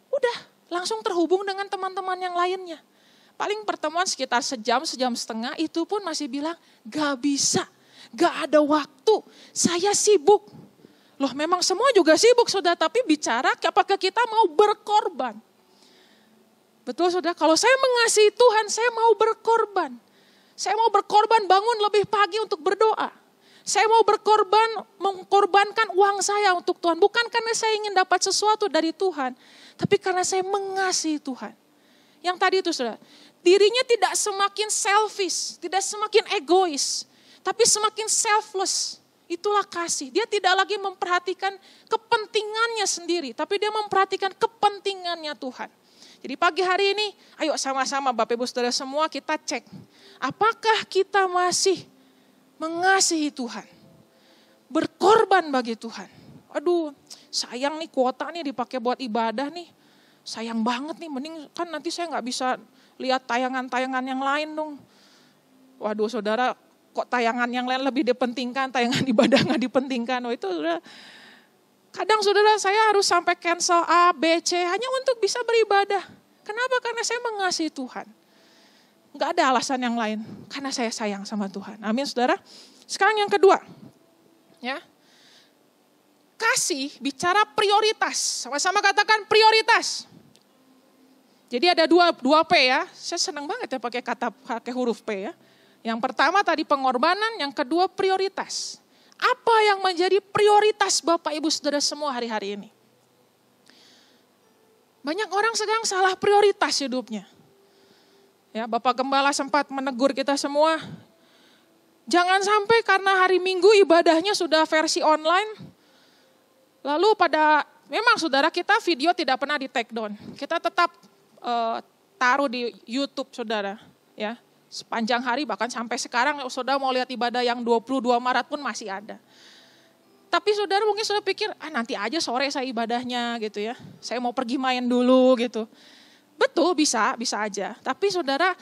C: Udah langsung terhubung dengan teman-teman yang lainnya. Paling pertemuan sekitar sejam setengah itu pun masih bilang gak bisa, gak ada waktu, saya sibuk. Loh memang semua juga sibuk saudara, tapi bicara apakah kita mau berkorban. Betul saudara, kalau saya mengasihi Tuhan saya mau berkorban. Saya mau berkorban bangun lebih pagi untuk berdoa. Saya mau mengkorbankan uang saya untuk Tuhan. Bukan karena saya ingin dapat sesuatu dari Tuhan. Tapi karena saya mengasihi Tuhan. Yang tadi itu saudara. Dirinya tidak semakin selfish. Tidak semakin egois. Tapi semakin selfless. Itulah kasih. Dia tidak lagi memperhatikan kepentingannya sendiri. Tapi dia memperhatikan kepentingannya Tuhan. Jadi pagi hari ini, ayo sama-sama Bapak Ibu Saudara semua kita cek. Apakah kita masih mengasihi Tuhan? Berkorban bagi Tuhan. Aduh sayang nih kuota nih dipakai buat ibadah nih. Sayang banget nih, mending kan nanti saya gak bisa lihat tayangan-tayangan yang lain dong. Waduh saudara, kok tayangan yang lain lebih dipentingkan, tayangan ibadah gak dipentingkan. Oh itu saudara. Kadang saudara saya harus sampai cancel A, B, C hanya untuk bisa beribadah. Kenapa? Karena saya mengasihi Tuhan. Enggak ada alasan yang lain. Karena saya sayang sama Tuhan. Amin saudara. Sekarang yang kedua. Ya. Kasih bicara prioritas. Sama-sama katakan prioritas. Jadi ada dua P ya. Saya senang banget ya pakai huruf P ya. Yang pertama tadi pengorbanan, yang kedua prioritas. Apa yang menjadi prioritas Bapak Ibu Saudara semua hari-hari ini? Banyak orang sekarang salah prioritas hidupnya. Ya, Bapak Gembala sempat menegur kita semua. Jangan sampai karena hari Minggu ibadahnya sudah versi online. Lalu memang saudara kita video tidak pernah di take down. Kita tetap taruh di YouTube saudara. Ya. Sepanjang hari bahkan sampai sekarang saudara mau lihat ibadah yang 22 Maret pun masih ada. Tapi saudara mungkin sudah pikir, nanti aja sore saya ibadahnya gitu ya. Saya mau pergi main dulu gitu. Betul, bisa aja. Tapi saudara,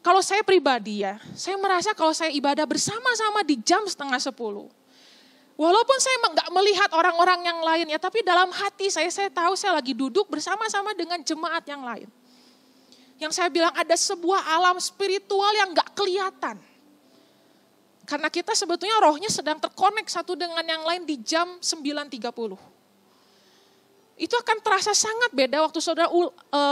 C: kalau saya pribadi ya, saya merasa kalau saya ibadah bersama-sama di jam 9:30. Walaupun saya nggak melihat orang-orang yang lain ya, tapi dalam hati saya tahu saya lagi duduk bersama-sama dengan jemaat yang lain. Yang saya bilang ada sebuah alam spiritual yang nggak kelihatan. Karena kita sebetulnya rohnya sedang terkonek satu dengan yang lain di jam 9:30. Itu akan terasa sangat beda waktu saudara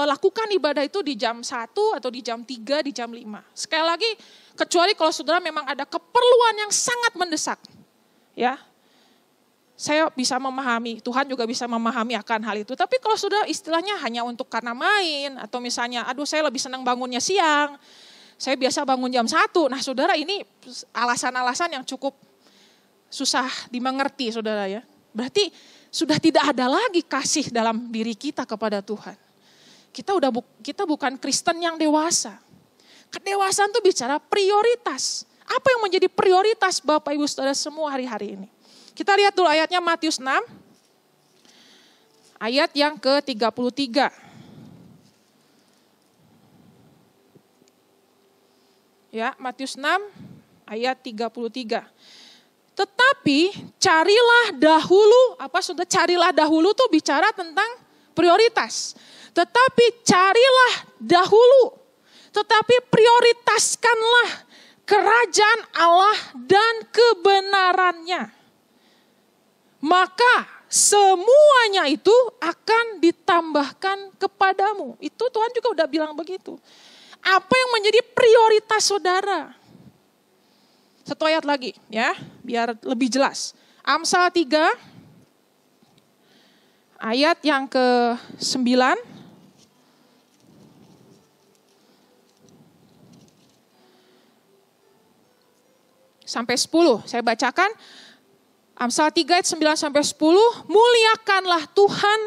C: lakukan ibadah itu di jam 1 atau di jam 3, di jam 5. Sekali lagi, kecuali kalau saudara memang ada keperluan yang sangat mendesak. Ya, saya bisa memahami, Tuhan juga bisa memahami akan hal itu. Tapi kalau sudah istilahnya hanya untuk karena main, atau misalnya, saya lebih senang bangunnya siang, saya biasa bangun jam 1. Nah saudara, ini alasan-alasan yang cukup susah dimengerti saudara ya. Berarti sudah tidak ada lagi kasih dalam diri kita kepada Tuhan. Kita bukan Kristen yang dewasa. Kedewasaan itu bicara prioritas. Apa yang menjadi prioritas Bapak Ibu Saudara semua hari-hari ini? Kita lihat dulu ayatnya Matius 6, ayat yang ke-33. Ya, Matius 6, ayat 33. Tetapi carilah dahulu, sudah carilah dahulu tuh bicara tentang prioritas. Tetapi carilah dahulu, tetapi prioritaskanlah kerajaan Allah dan kebenarannya. Maka semuanya itu akan ditambahkan kepadamu. Itu Tuhan juga udah bilang begitu. Apa yang menjadi prioritas saudara? Satu ayat lagi ya, biar lebih jelas. Amsal 3, ayat yang ke-9. Sampai 10, saya bacakan. Amsal 3 ayat 9 sampai 10, muliakanlah Tuhan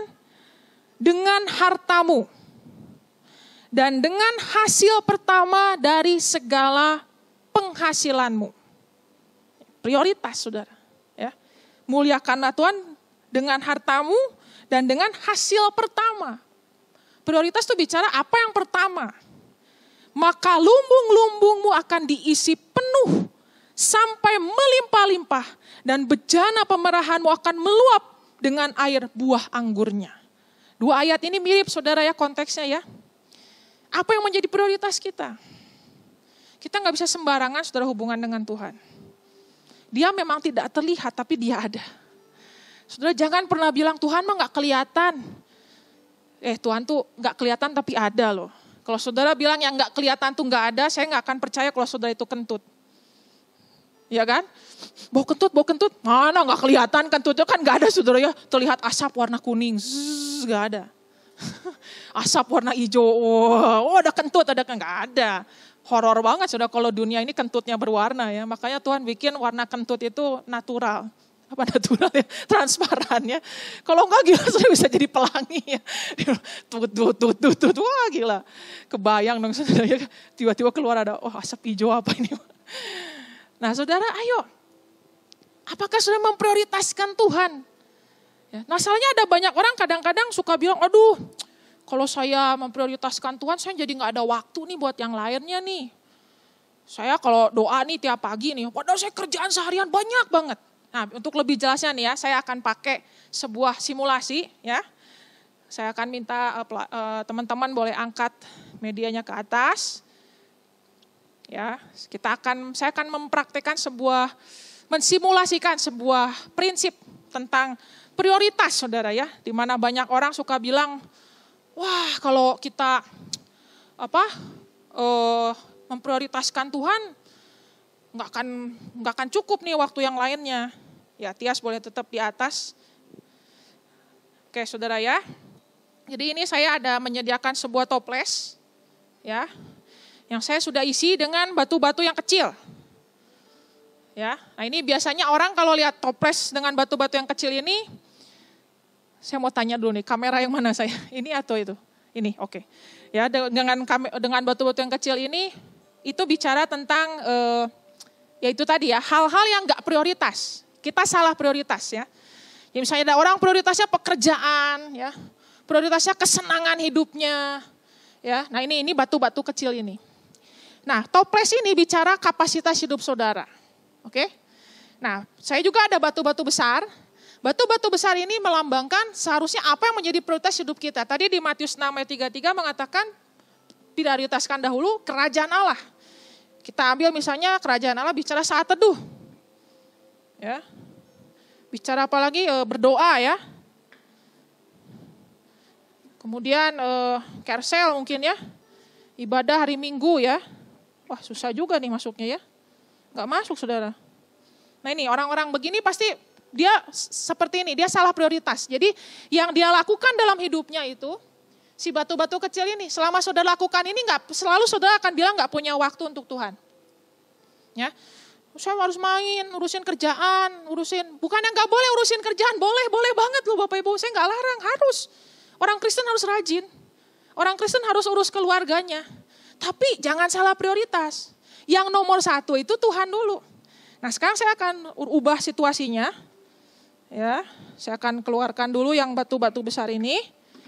C: dengan hartamu dan dengan hasil pertama dari segala penghasilanmu. Prioritas saudara. Ya. Muliakanlah Tuhan dengan hartamu dan dengan hasil pertama. Prioritas itu bicara apa yang pertama. Maka lumbung-lumbungmu akan diisi penuh sampai melimpah-limpah dan bejana pemerahanmu akan meluap dengan air buah anggurnya. Dua ayat ini mirip saudara ya konteksnya ya. Apa yang menjadi prioritas kita? Kita gak bisa sembarangan saudara hubungan dengan Tuhan. Dia memang tidak terlihat tapi dia ada. Saudara jangan pernah bilang Tuhan mah gak kelihatan. Tuhan tuh gak kelihatan tapi ada loh. Kalau saudara bilang yang gak kelihatan tuh gak ada, saya gak akan percaya kalau saudara itu kentut. Ya kan? Bau kentut, mana gak kelihatan kentutnya kan gak ada saudara ya. Terlihat asap warna kuning, gak ada. Asap warna hijau, ada kentut, ada kan gak ada. Horor banget saudara kalau dunia ini kentutnya berwarna ya. Makanya Tuhan bikin warna kentut itu natural. Apa natural ya? Transparan ya. Kalau enggak gila saudara bisa jadi pelangi ya. Tut, wah gila. Kebayang dong saudara ya. Tiba-tiba keluar ada, asap hijau apa ini. Nah saudara ayo, apakah sudah memprioritaskan Tuhan? Ya, masalahnya ada banyak orang kadang-kadang suka bilang, aduh kalau saya memprioritaskan Tuhan saya jadi gak ada waktu nih buat yang lainnya nih. Saya kalau doa nih tiap pagi nih, padahal saya kerjaan seharian banyak banget. Nah untuk lebih jelasnya nih ya, saya akan pakai sebuah simulasi ya. Saya akan minta teman-teman boleh angkat medianya ke atas. Ya, saya akan mempraktekkan mensimulasikan sebuah prinsip tentang prioritas saudara ya. Di mana banyak orang suka bilang, wah kalau kita memprioritaskan Tuhan, nggak akan cukup nih waktu yang lainnya. Ya, Tias boleh tetap di atas. Oke saudara ya. Jadi ini saya ada menyediakan sebuah toples ya. Yang saya sudah isi dengan batu-batu yang kecil. Ya, nah ini biasanya orang kalau lihat toples dengan batu-batu yang kecil ini, saya mau tanya dulu nih, kamera yang mana saya? Ini atau itu? Ini, oke. Ya, dengan batu-batu yang kecil ini, itu bicara tentang, ya itu tadi ya, hal-hal yang nggak prioritas. Kita salah prioritas ya. Ya misalnya ada orang prioritasnya pekerjaan ya. Prioritasnya kesenangan hidupnya. Ya, nah ini batu-batu kecil ini. Nah, toples ini bicara kapasitas hidup saudara. Oke? Nah, saya juga ada batu-batu besar. Batu-batu besar ini melambangkan seharusnya apa yang menjadi prioritas hidup kita. Tadi di Matius 6 ayat 33 mengatakan prioritaskan dahulu kerajaan Allah. Kita ambil misalnya kerajaan Allah bicara saat teduh. Ya. Bicara apa lagi? Berdoa ya. Kemudian kersel mungkin ya. Ibadah hari Minggu ya. Wah susah juga nih masuknya ya. Gak masuk saudara. Nah ini orang-orang begini pasti dia seperti ini. Dia salah prioritas. Jadi yang dia lakukan dalam hidupnya itu. Si batu-batu kecil ini. Selama saudara lakukan ini selalu saudara akan bilang gak punya waktu untuk Tuhan. Ya. Saya harus main, urusin kerjaan, bukan yang gak boleh urusin kerjaan. Boleh banget loh Bapak Ibu. Saya gak larang, harus. Orang Kristen harus rajin. Orang Kristen harus urus keluarganya. Tapi jangan salah prioritas. Yang nomor satu itu Tuhan dulu. Nah sekarang saya akan ubah situasinya. Ya, saya akan keluarkan dulu yang batu-batu besar ini.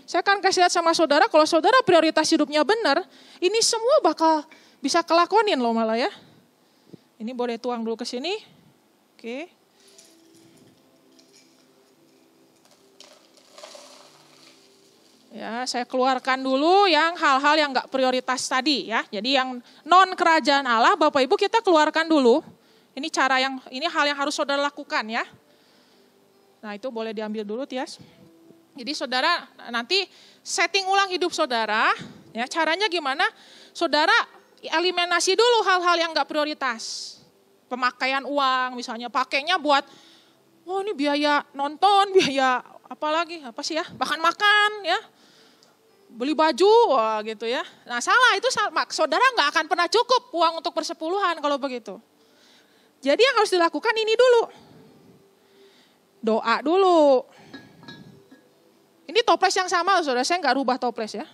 C: Saya akan kasih lihat sama saudara, kalau saudara prioritas hidupnya benar, ini semua bakal bisa kelakonin loh malah ya. Ini boleh tuang dulu ke sini. Oke. Ya, saya keluarkan dulu yang hal-hal yang enggak prioritas tadi ya. Jadi yang non kerajaan Allah, Bapak Ibu kita keluarkan dulu. Ini hal yang harus saudara lakukan ya. Nah itu boleh diambil dulu Tias. Jadi saudara nanti setting ulang hidup saudara. Ya caranya gimana? Saudara eliminasi dulu hal-hal yang enggak prioritas. Pemakaian uang misalnya pakainya buat, ini biaya nonton, biaya apa sih ya, makan ya. Beli baju, gitu ya. Nah salah, itu saudara nggak akan pernah cukup uang untuk persepuluhan kalau begitu. Jadi yang harus dilakukan ini dulu. Doa dulu. Ini toples yang sama saudara, saya nggak rubah toples ya.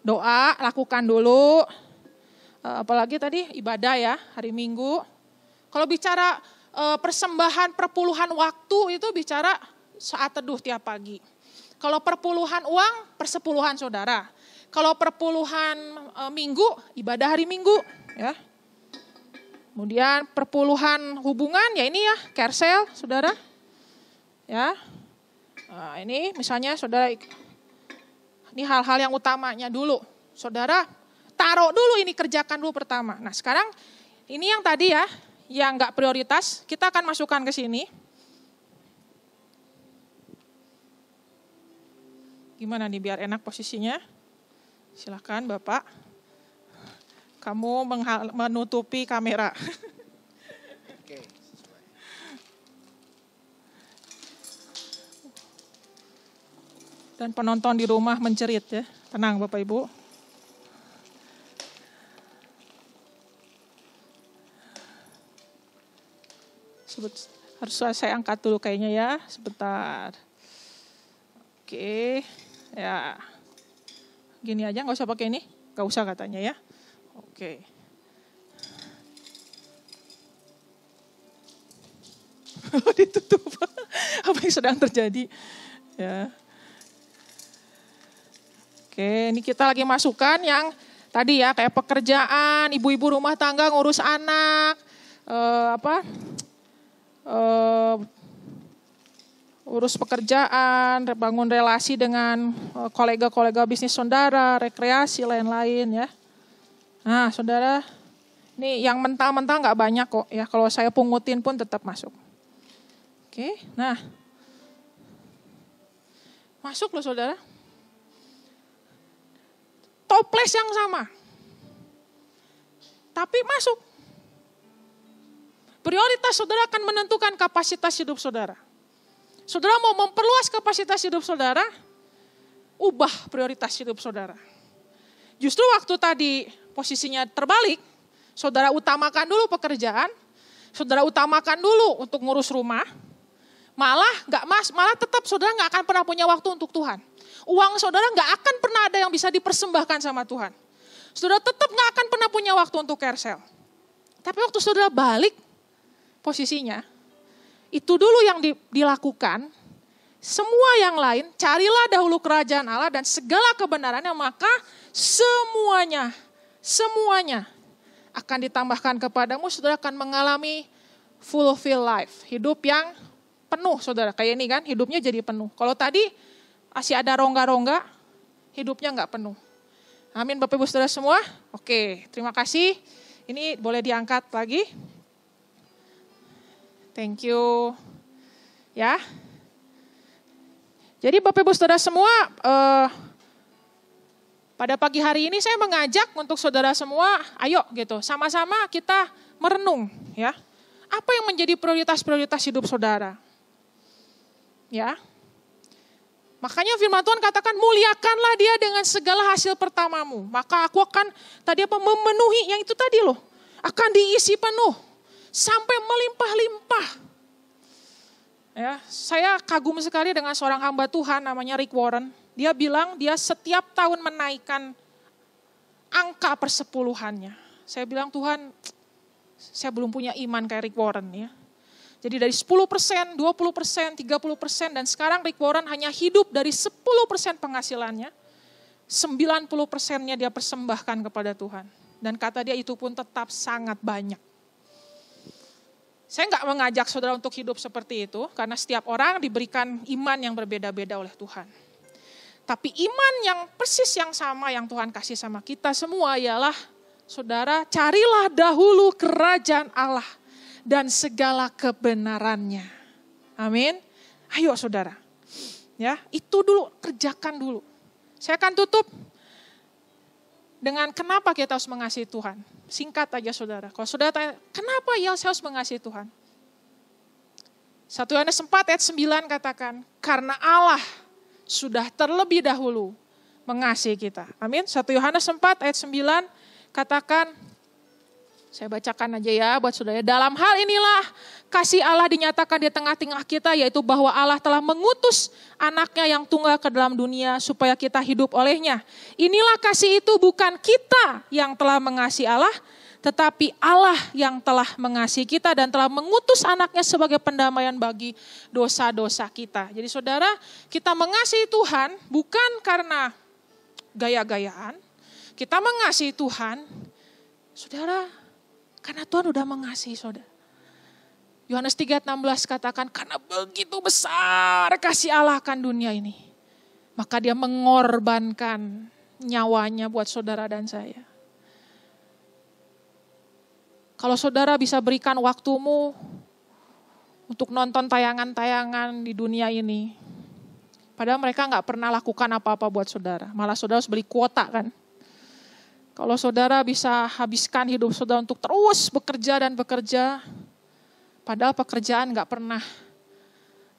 C: Doa, lakukan dulu. Apalagi tadi ibadah ya, hari Minggu. Kalau bicara persembahan perpuluhan waktu itu bicara saat teduh tiap pagi. Kalau perpuluhan uang, persepuluhan saudara. Kalau perpuluhan minggu, ibadah hari Minggu. Ya. Kemudian perpuluhan hubungan, ya ini ya, kersel saudara. Ya. Nah, ini misalnya saudara, ini hal-hal yang utamanya dulu. Saudara taruh dulu ini, kerjakan dulu pertama. Nah sekarang ini yang tadi ya, yang enggak prioritas, kita akan masukkan ke sini. Gimana nih biar enak posisinya? Silakan Bapak. Kamu menutupi kamera.
A: Oke.
C: Dan penonton di rumah menjerit ya. Tenang Bapak Ibu. Harus saya angkat dulu kayaknya ya. Sebentar. Oke. Ya, gini aja nggak usah pakai ini, nggak usah katanya ya. Oke. Ditutup. Apa yang sedang terjadi? Ya. Oke, ini kita lagi masukkan yang tadi ya kayak pekerjaan, ibu-ibu rumah tangga ngurus anak, urus pekerjaan, bangun relasi dengan kolega-kolega bisnis saudara, rekreasi, lain-lain ya. Nah saudara, ini yang mentah-mentah nggak banyak kok ya. Kalau saya pungutin pun tetap masuk. Oke, nah. Masuk loh saudara. Toples yang sama. Tapi masuk. Prioritas saudara akan menentukan kapasitas hidup saudara. Saudara mau memperluas kapasitas hidup saudara, ubah prioritas hidup saudara. Justru waktu tadi posisinya terbalik, saudara utamakan dulu pekerjaan, saudara utamakan dulu untuk ngurus rumah, malah tetap saudara nggak akan pernah punya waktu untuk Tuhan. Uang saudara nggak akan pernah ada yang bisa dipersembahkan sama Tuhan. Saudara tetap nggak akan pernah punya waktu untuk kersel. Tapi waktu saudara balik posisinya, Itu dulu yang dilakukan. Semua yang lain, carilah dahulu kerajaan Allah dan segala kebenarannya, maka semuanya akan ditambahkan kepadamu. Saudara akan mengalami fulfill life, hidup yang penuh, saudara. Kayak ini kan, hidupnya jadi penuh. Kalau tadi masih ada rongga-rongga, hidupnya nggak penuh. Amin Bapak Ibu Saudara semua. Oke, terima kasih. Ini boleh diangkat lagi. Thank you. Ya. Jadi Bapak Ibu Saudara semua, pada pagi hari ini saya mengajak untuk saudara semua, ayo gitu, sama-sama kita merenung ya. Apa yang menjadi prioritas-prioritas hidup saudara? Ya. Makanya firman Tuhan katakan, muliakanlah dia dengan segala hasil pertamamu. Maka aku akan memenuhi yang itu tadi loh. Akan diisi penuh sampai melimpah-limpah. Ya, saya kagum sekali dengan seorang hamba Tuhan namanya Rick Warren. Dia bilang dia setiap tahun menaikkan angka persepuluhannya. Saya bilang, Tuhan, saya belum punya iman kayak Rick Warren ya. Jadi dari 10%, 20%, 30%, dan sekarang Rick Warren hanya hidup dari 10% penghasilannya. 90%-nya dia persembahkan kepada Tuhan. Dan kata dia itu pun tetap sangat banyak. Saya nggak mengajak saudara untuk hidup seperti itu, karena setiap orang diberikan iman yang berbeda-beda oleh Tuhan. Tapi iman yang persis yang sama yang Tuhan kasih sama kita semua ialah, saudara, carilah dahulu kerajaan Allah dan segala kebenarannya. Amin. Ayo saudara. Ya, itu dulu, kerjakan dulu. Saya akan tutup dengan kenapa kita harus mengasihi Tuhan. Singkat aja saudara. Kalau saudara tanya, kenapa ya saya harus mengasihi Tuhan? 1 Yohanes 4 ayat 9 katakan, karena Allah sudah terlebih dahulu mengasihi kita. Amin. 1 Yohanes 4 ayat 9 katakan, saya bacakan aja ya buat saudara. Dalam hal inilah kasih Allah dinyatakan di tengah-tengah kita, yaitu bahwa Allah telah mengutus anaknya yang tunggal ke dalam dunia supaya kita hidup olehnya. Inilah kasih itu, bukan kita yang telah mengasihi Allah, tetapi Allah yang telah mengasihi kita dan telah mengutus anaknya sebagai pendamaian bagi dosa-dosa kita. Jadi saudara, kita mengasihi Tuhan bukan karena gaya-gayaan. Kita mengasihi Tuhan, saudara, karena Tuhan udah mengasihi saudara. Yohanes 3:16 katakan, karena begitu besar kasih Allah akan dunia ini, maka dia mengorbankan nyawanya buat saudara dan saya. Kalau saudara bisa berikan waktumu untuk nonton tayangan-tayangan di dunia ini, padahal mereka gak pernah lakukan apa-apa buat saudara. Malah saudara harus beli kuota kan. Kalau saudara bisa habiskan hidup saudara untuk terus bekerja dan bekerja, padahal pekerjaan gak pernah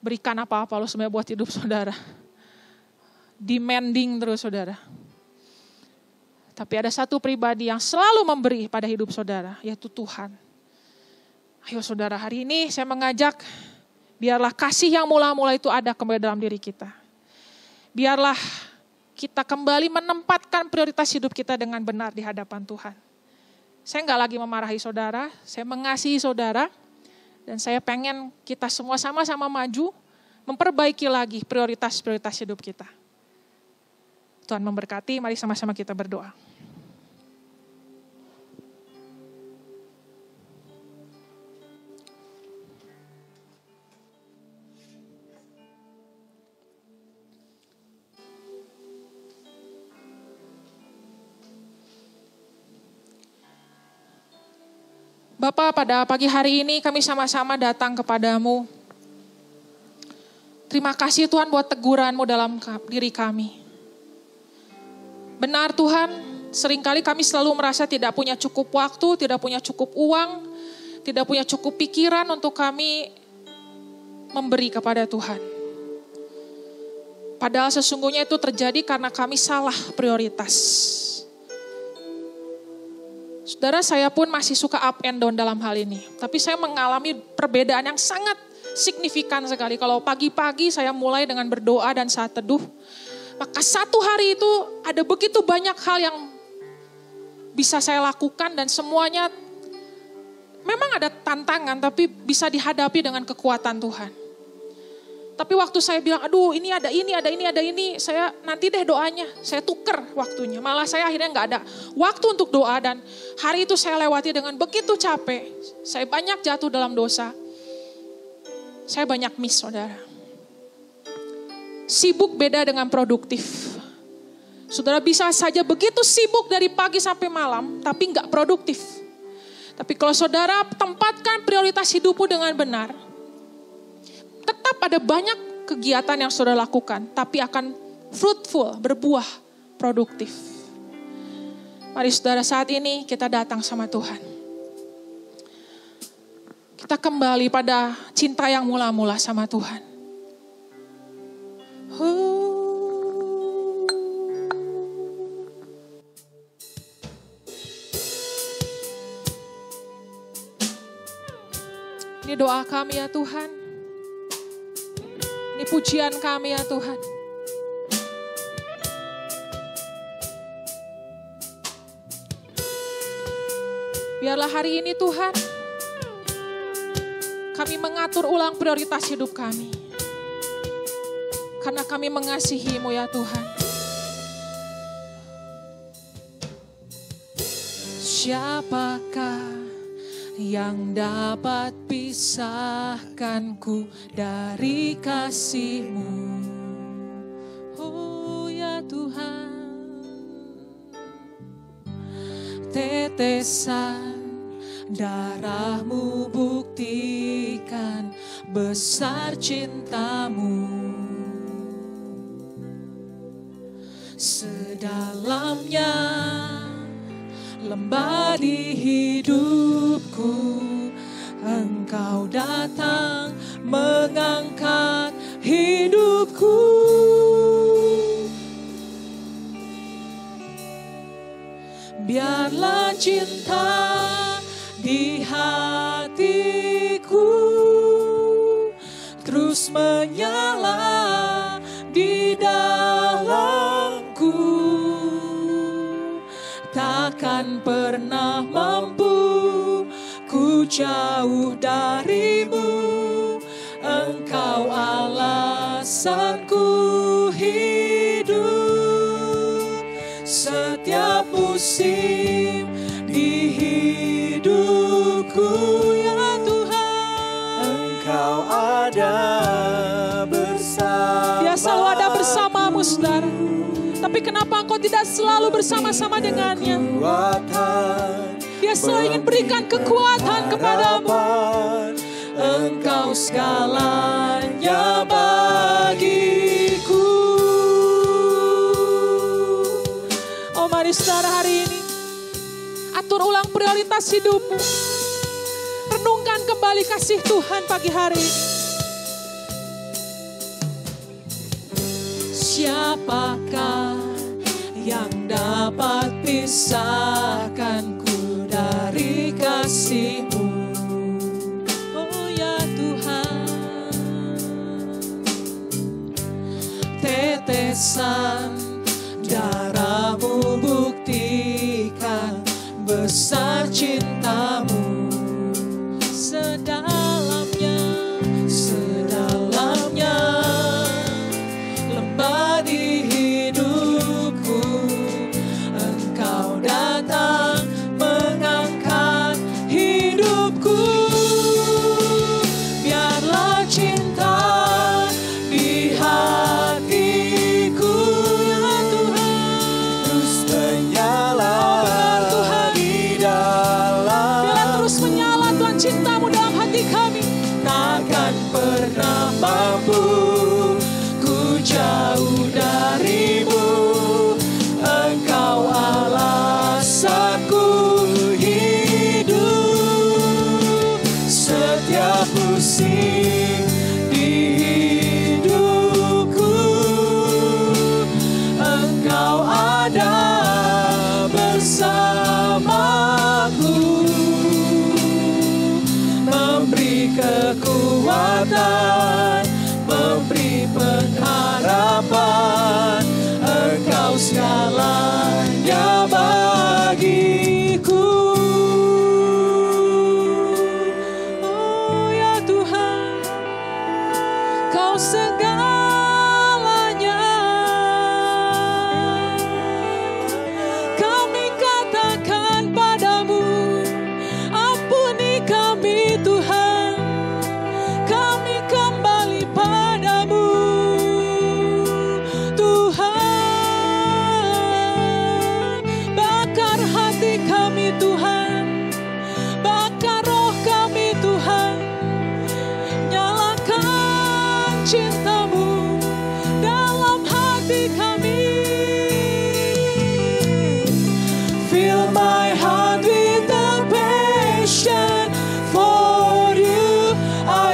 C: berikan apa-apa loh sebenarnya buat hidup saudara. Demanding terus saudara. Tapi ada satu pribadi yang selalu memberi pada hidup saudara, yaitu Tuhan. Ayo saudara, hari ini saya mengajak, biarlah kasih yang mula-mula itu ada kembali dalam diri kita. Biarlah kita kembali menempatkan prioritas hidup kita dengan benar di hadapan Tuhan. Saya enggak lagi memarahi saudara, saya mengasihi saudara. Dan saya pengen kita semua sama-sama maju, memperbaiki lagi prioritas-prioritas hidup kita. Tuhan memberkati, mari sama-sama kita berdoa. Bapa, pada pagi hari ini kami sama-sama datang kepadamu. Terima kasih Tuhan buat teguran-Mu dalam diri kami. Benar Tuhan, seringkali kami selalu merasa tidak punya cukup waktu, tidak punya cukup uang, tidak punya cukup pikiran untuk kami memberi kepada Tuhan. Padahal sesungguhnya itu terjadi karena kami salah prioritas. Saudara, saya pun masih suka up and down dalam hal ini. Tapi saya mengalami perbedaan yang sangat signifikan sekali. Kalau pagi-pagi saya mulai dengan berdoa dan saat teduh, maka satu hari itu ada begitu banyak hal yang bisa saya lakukan dan semuanya memang ada tantangan tapi bisa dihadapi dengan kekuatan Tuhan. Tapi waktu saya bilang, aduh ini, ada ini, saya nanti deh doanya, saya tuker waktunya. Malah saya akhirnya gak ada waktu untuk doa dan hari itu saya lewati dengan begitu capek. Saya banyak jatuh dalam dosa. Saya banyak miss, saudara. Sibuk beda dengan produktif. Saudara bisa saja begitu sibuk dari pagi sampai malam, tapi gak produktif. Tapi kalau saudara tempatkan prioritas hidupmu dengan benar, tetap ada banyak kegiatan yang saudara lakukan, tapi akan fruitful, berbuah, produktif. Mari saudara, saat ini kita datang sama Tuhan. Kita kembali pada cinta yang mula-mula sama Tuhan. Ini doa kami ya Tuhan. Ini pujian kami ya Tuhan. Biarlah hari ini Tuhan, kami mengatur ulang prioritas hidup kami. Karena kami mengasihi-Mu ya Tuhan. Siapakah yang dapat pisahkanku dari kasih-Mu? Oh ya Tuhan, tetesan darah-Mu buktikan besar cinta-Mu. Sedalamnya lembah di hidupku, Engkau datang mengangkat hidupku. Biarlah cinta di hatiku terus menyala di dalamku. Takkan pernah mampu ku jauh darimu, Engkau alasanku hidup. Setiap musim di hidupku ya Tuhan,
B: Engkau ada bersama.
C: Dia selalu ada bersamamu saudara. Tapi kenapa engkau tidak selalu bersama-sama dengannya? Dia selalu ingin berikan kekuatan kepadamu.
B: Engkau segalanya bagiku.
C: Oh mari saudara, hari ini atur ulang prioritas hidupmu. Renungkan kembali kasih Tuhan pagi hari ini. Siapakah yang dapat pisahkanku dari kasih-Mu? Oh ya Tuhan, tetesan darah-Mu buktikan besar cinta-Mu. Sedalamnya lembah di hidupku, Engkau datang mengangkat hidupku. Biarlah cinta di hatiku ya Tuhan
B: terus menyala di dalam.
C: Biarlah terus menyala Tuhan cinta-Mu dalam hati kami.
B: Takkan pernah mampu ku jauh darimu, Engkau alasanku hidup. Setiap musim di hidupku, Engkau ada bersamaku, memberi kekuatan, memberi pengharapan. Engkau segalanya bagiku.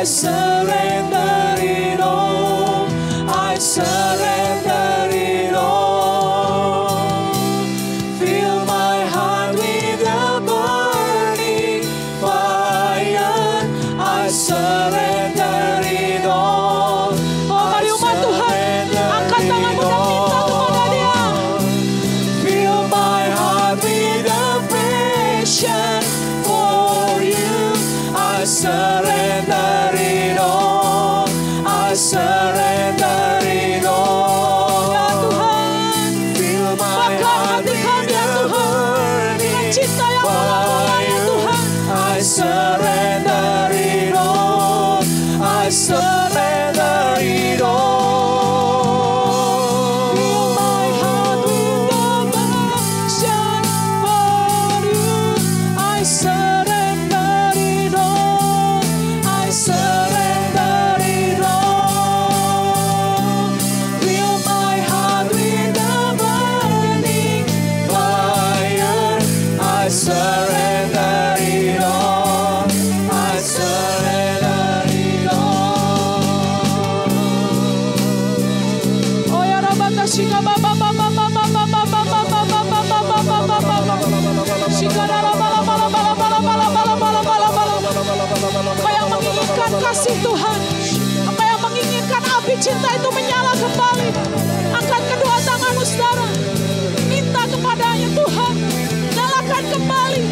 B: surrender it all. I surrender it all. Fill my heart with a burning fire. I surrender it all.
C: Oh, mari umat Tuhan, angkat tanganmu dan minta kepada Dia.
B: Fill my heart with a passion for you. I surrender it all. I surrender it all.
C: Ya Tuhan,
B: Fill my
C: bakar
B: heart
C: hati kami
B: with
C: ya
B: a
C: Tuhan, dengan cinta yang mula-mula ya Tuhan.
B: I surrender it all. I surrender it all.
C: Fill my heart with a passion for you.
B: I surrender it all. I surrender it all. Fill my heart with a burning fire. I surrender it all. I surrender it all.
C: Oh ya Rabata Shika Baba Baba Baba Baba Baba Baba Baba Baba Baba Shika Bala Bala Bala Bala Bala Bala Bala Bala Bala Bala. Apa yang menginginkan kasih Tuhan, apa yang menginginkan api cinta itu menyala kembali. Angkat kedua tanganmu saudara, minta kepadanya Tuhan, nyalakan kembali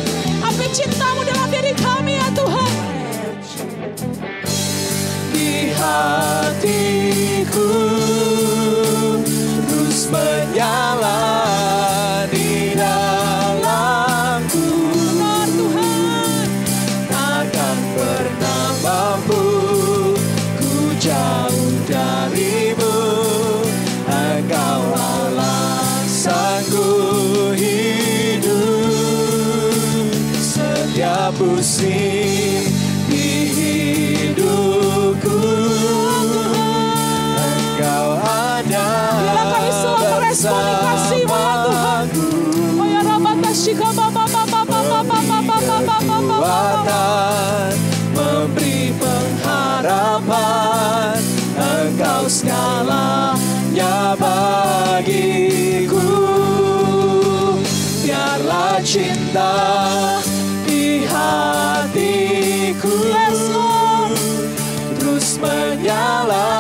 C: api cintamu dalam diri kami ya Tuhan.
B: Di hatiku terus menyala di dalamku.
C: Benar Tuhan,
B: Takkan pernah mampu ku jauh darimu. Engkau Allah sanggup hidup. Setiap musim di hidupku Engkau ada
C: biarlah kami selalu meresponi kasih-Mu ya Tuhan. Oh ya Rabata Shika Baba Baba Baba Baba Baba Baba Baba.
B: kekuatan, memberi pengharapan. Engkau segalanya bagiku. Biarlah cinta di hatiku
C: Yes Lord,
B: terus menyala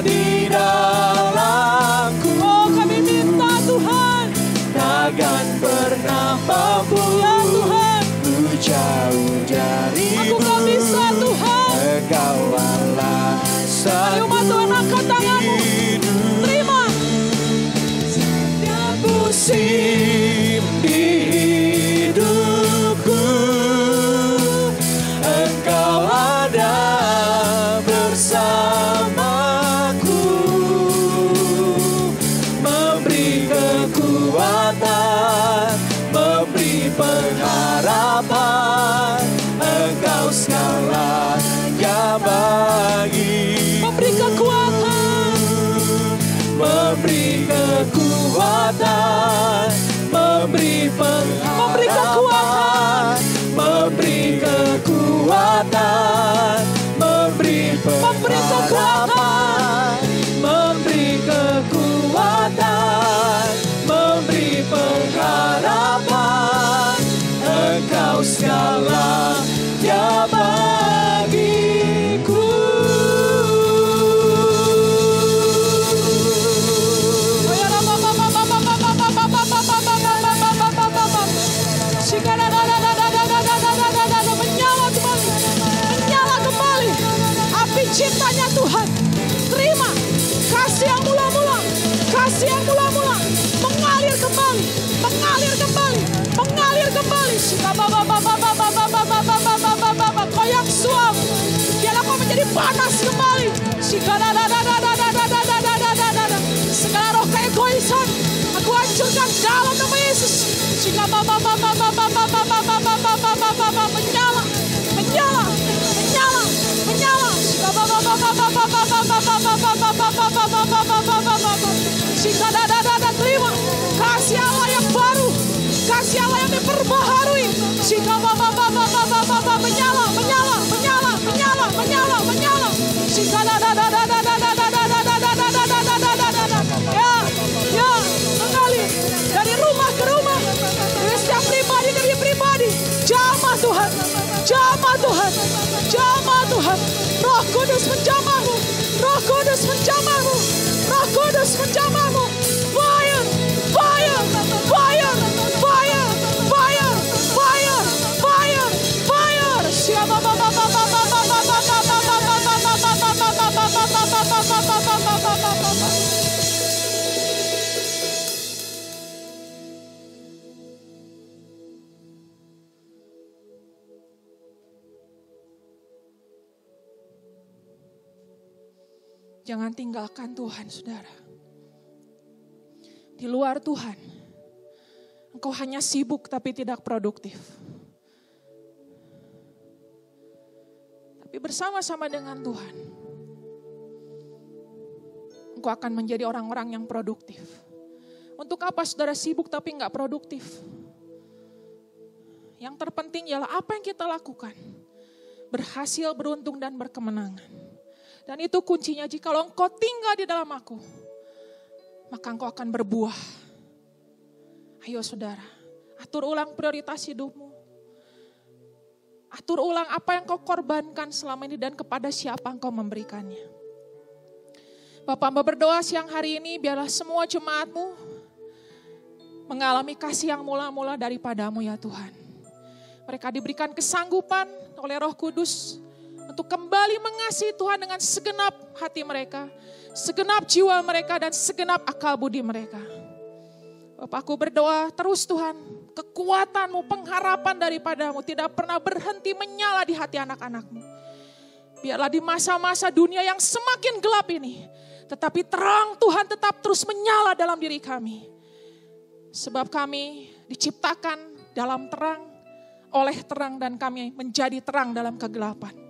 B: di dalamku.
C: oh kami minta Tuhan,
B: Takkan pernah mampu
C: ya Tuhan,
B: ku jauh darimu.
C: aku gak bisa Tuhan.
B: Engkau Allah
C: Mari umat Tuhan angkat tanganmu,
B: hidup.
C: terima.
B: Setiap musim di hidupku Engkau ada bersamaku, memberi kekuatan, memberi pengharapan. Engkau segalanya bagi,
C: Memberi kekuatan,
B: memberi kekuatan, memberi pengharapan, memberi kekuatan, memberi pengharapan, memberi kekuatan, memberi pengharapan. Engkau segalanya bagiku.
C: oh ya Rabata Baba Baba Baba Baba Baba Baba Baba Baba. Shika da da da da da da da da da da da. Menyala kembali api cintanya Tuhan. Terima kasih yang mula-mula, kasih yang mula-mula mengalir kembali, mengalir kembali, mengalir kembali. Shika Baba Baba Baba Baba Baba Baba Baba. Kau yang suam, biarlah kau menjadi panas kembali. Shika da da da da da da da da da da da da. Segala roh keegoisan aku hancurkan dalam nama Yesus. Shika Baba Baba Baba Baba Baba Baba Baba. Menyala, menyala, menyala, menyala. Shika Baba Baba Baba Baba Baba Baba Baba. Shika da da da da. Terima kasih Allah yang baru, kasih Allah yang diperbaharui. Shika Baba Baba Baba Baba. Menyala, menyala, menyala, menyala, menyala. Ya, mengalir dari rumah ke rumah, dari setiap pribadi demi pribadi. Jamah Tuhan, jamah Tuhan, jamah Tuhan. Roh Kudus menjamahmu, Roh Kudus menjamahmu, Roh Kudus menjamahmu. Fire, fire, fire, fire, fire, fire, fire, fire. Siapa Jangan tinggalkan Tuhan, saudara. Di luar Tuhan, engkau hanya sibuk tapi tidak produktif. Tapi bersama-sama dengan Tuhan, engkau akan menjadi orang-orang yang produktif. Untuk apa saudara sibuk tapi enggak produktif? Yang terpenting ialah apa yang kita lakukan. Berhasil, beruntung, dan berkemenangan. Dan itu kuncinya, jikalau engkau tinggal di dalam aku, maka engkau akan berbuah. Ayo saudara, atur ulang prioritas hidupmu. Atur ulang apa yang kau korbankan selama ini dan kepada siapa engkau memberikannya. Bapak hamba berdoa siang hari ini, biarlah semua jemaatmu mengalami kasih yang mula-mula daripadamu ya Tuhan. Mereka diberikan kesanggupan oleh Roh Kudus untuk kembali mengasihi Tuhan dengan segenap hati mereka, segenap jiwa mereka, dan segenap akal budi mereka. Bapakku berdoa terus Tuhan, kekuatanmu, pengharapan daripadamu tidak pernah berhenti menyala di hati anak-anakmu. Biarlah di masa-masa dunia yang semakin gelap ini, tetapi terang Tuhan tetap terus menyala dalam diri kami. Sebab kami diciptakan dalam terang, oleh terang, dan kami menjadi terang dalam kegelapan.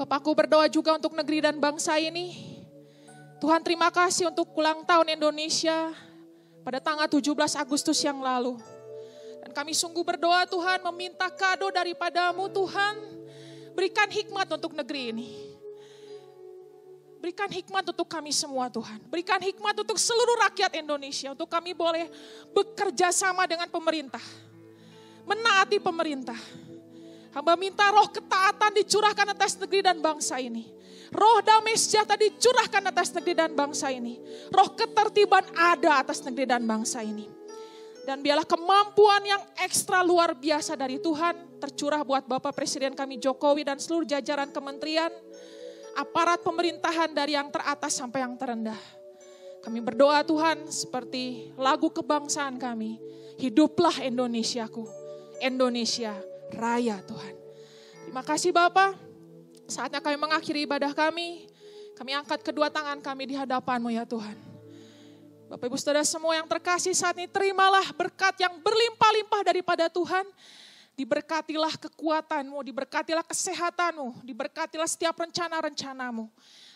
C: Bapakku berdoa juga untuk negeri dan bangsa ini. Tuhan terima kasih untuk ulang tahun Indonesia pada tanggal 17 Agustus yang lalu. Dan kami sungguh berdoa Tuhan, meminta kado daripadamu Tuhan. Berikan hikmat untuk negeri ini. Berikan hikmat untuk kami semua Tuhan. Berikan hikmat untuk seluruh rakyat Indonesia. Untuk kami boleh bekerja sama dengan pemerintah. Menaati pemerintah. Hamba minta roh ketaatan dicurahkan atas negeri dan bangsa ini. Roh damai sejahtera dicurahkan atas negeri dan bangsa ini. Roh ketertiban ada atas negeri dan bangsa ini. Dan biarlah kemampuan yang ekstra luar biasa dari Tuhan tercurah buat Bapak Presiden kami Jokowi dan seluruh jajaran kementerian, aparat pemerintahan dari yang teratas sampai yang terendah. Kami berdoa Tuhan seperti lagu kebangsaan kami. Hiduplah Indonesiaku, Indonesia Raya Tuhan. Terima kasih Bapak. Saatnya kami mengakhiri ibadah kami. Kami angkat kedua tangan kami di hadapan-Mu ya Tuhan. Bapak Ibu Saudara semua yang terkasih saat ini, terimalah berkat yang berlimpah-limpah daripada Tuhan. Diberkatilah kekuatan-Mu, diberkatilah kesehatan-Mu, diberkatilah setiap rencana-rencana-Mu.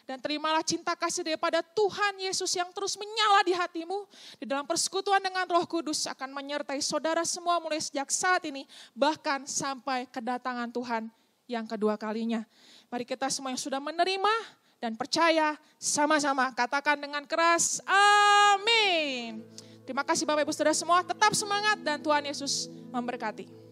C: Dan terimalah cinta kasih daripada Tuhan Yesus yang terus menyala di hatimu. Di dalam persekutuan dengan Roh Kudus akan menyertai saudara semua mulai sejak saat ini. Bahkan sampai kedatangan Tuhan yang kedua kalinya. Mari kita semua yang sudah menerima dan percaya sama-sama katakan dengan keras, amin. Terima kasih Bapak Ibu Saudara semua, tetap semangat dan Tuhan Yesus memberkati.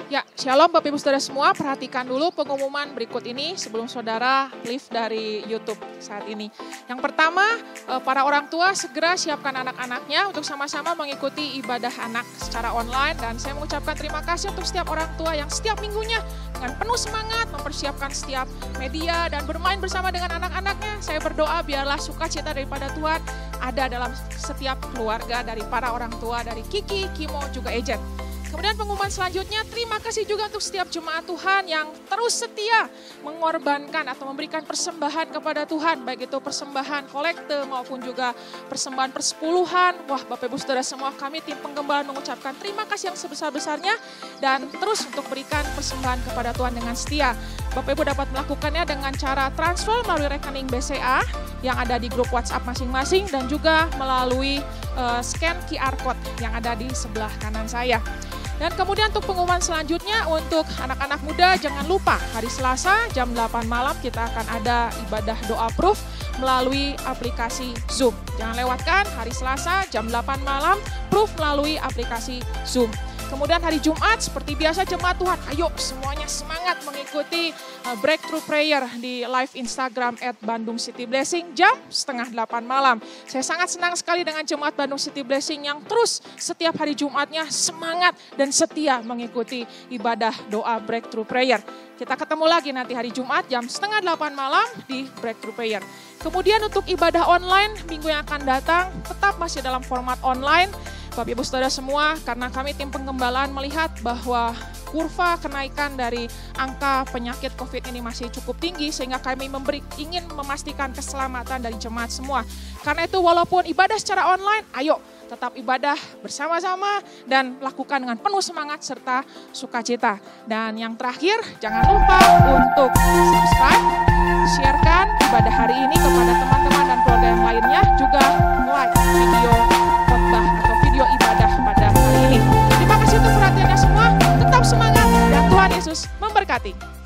C: Ya, shalom Bapak Ibu Saudara semua, perhatikan dulu pengumuman berikut ini sebelum saudara live dari YouTube saat ini. Yang pertama, para orang tua segera siapkan anak-anaknya untuk sama-sama mengikuti ibadah anak secara online. Dan saya mengucapkan terima kasih untuk setiap orang tua yang setiap minggunya dengan penuh semangat mempersiapkan setiap media dan bermain bersama dengan anak-anaknya. Saya berdoa biarlah sukacita daripada Tuhan ada dalam setiap keluarga dari para orang tua, dari Kiki, Kimo, juga Ejen. Kemudian pengumuman selanjutnya, terima kasih juga untuk setiap jemaat Tuhan yang terus setia mengorbankan atau memberikan persembahan kepada Tuhan. Baik itu persembahan kolekte maupun juga persembahan persepuluhan. Wah Bapak Ibu Saudara semua, kami tim penggembala mengucapkan terima kasih yang sebesar-besarnya. Dan terus untuk berikan persembahan kepada Tuhan dengan setia. Bapak Ibu dapat melakukannya dengan cara transfer melalui rekening BCA yang ada di grup WhatsApp masing-masing dan juga melalui scan QR Code yang ada di sebelah kanan saya. Dan kemudian untuk pengumuman selanjutnya untuk anak-anak muda, jangan lupa hari Selasa jam 8 malam kita akan ada ibadah doa proof melalui aplikasi Zoom. Jangan lewatkan hari Selasa jam 8 malam proof melalui aplikasi Zoom. Kemudian hari Jumat seperti biasa jemaat Tuhan, ayo semuanya semangat mengikuti breakthrough prayer di live Instagram @BandungCityBlessing jam 7:30 malam. Saya sangat senang sekali dengan jemaat Bandung City Blessing yang terus setiap hari Jumatnya semangat dan setia mengikuti ibadah doa breakthrough prayer. Kita ketemu lagi nanti hari Jumat jam 7:30 malam di breakthrough prayer. Kemudian untuk ibadah online minggu yang akan datang tetap masih dalam format online. Bapak Ibu Saudara semua, karena kami tim penggembalaan melihat bahwa kurva kenaikan dari angka penyakit COVID ini masih cukup tinggi sehingga kami ingin memastikan keselamatan dari jemaat semua. Karena itu walaupun ibadah secara online, ayo tetap ibadah bersama-sama dan lakukan dengan penuh semangat serta sukacita. Dan yang terakhir, jangan lupa untuk subscribe, sharekan ibadah hari ini kepada teman-teman dan keluarga yang lainnya, juga like video khotbah atau video ibadah pada hari ini. Terima kasih untuk perhatiannya semua, tetap semangat dan Tuhan Yesus memberkati.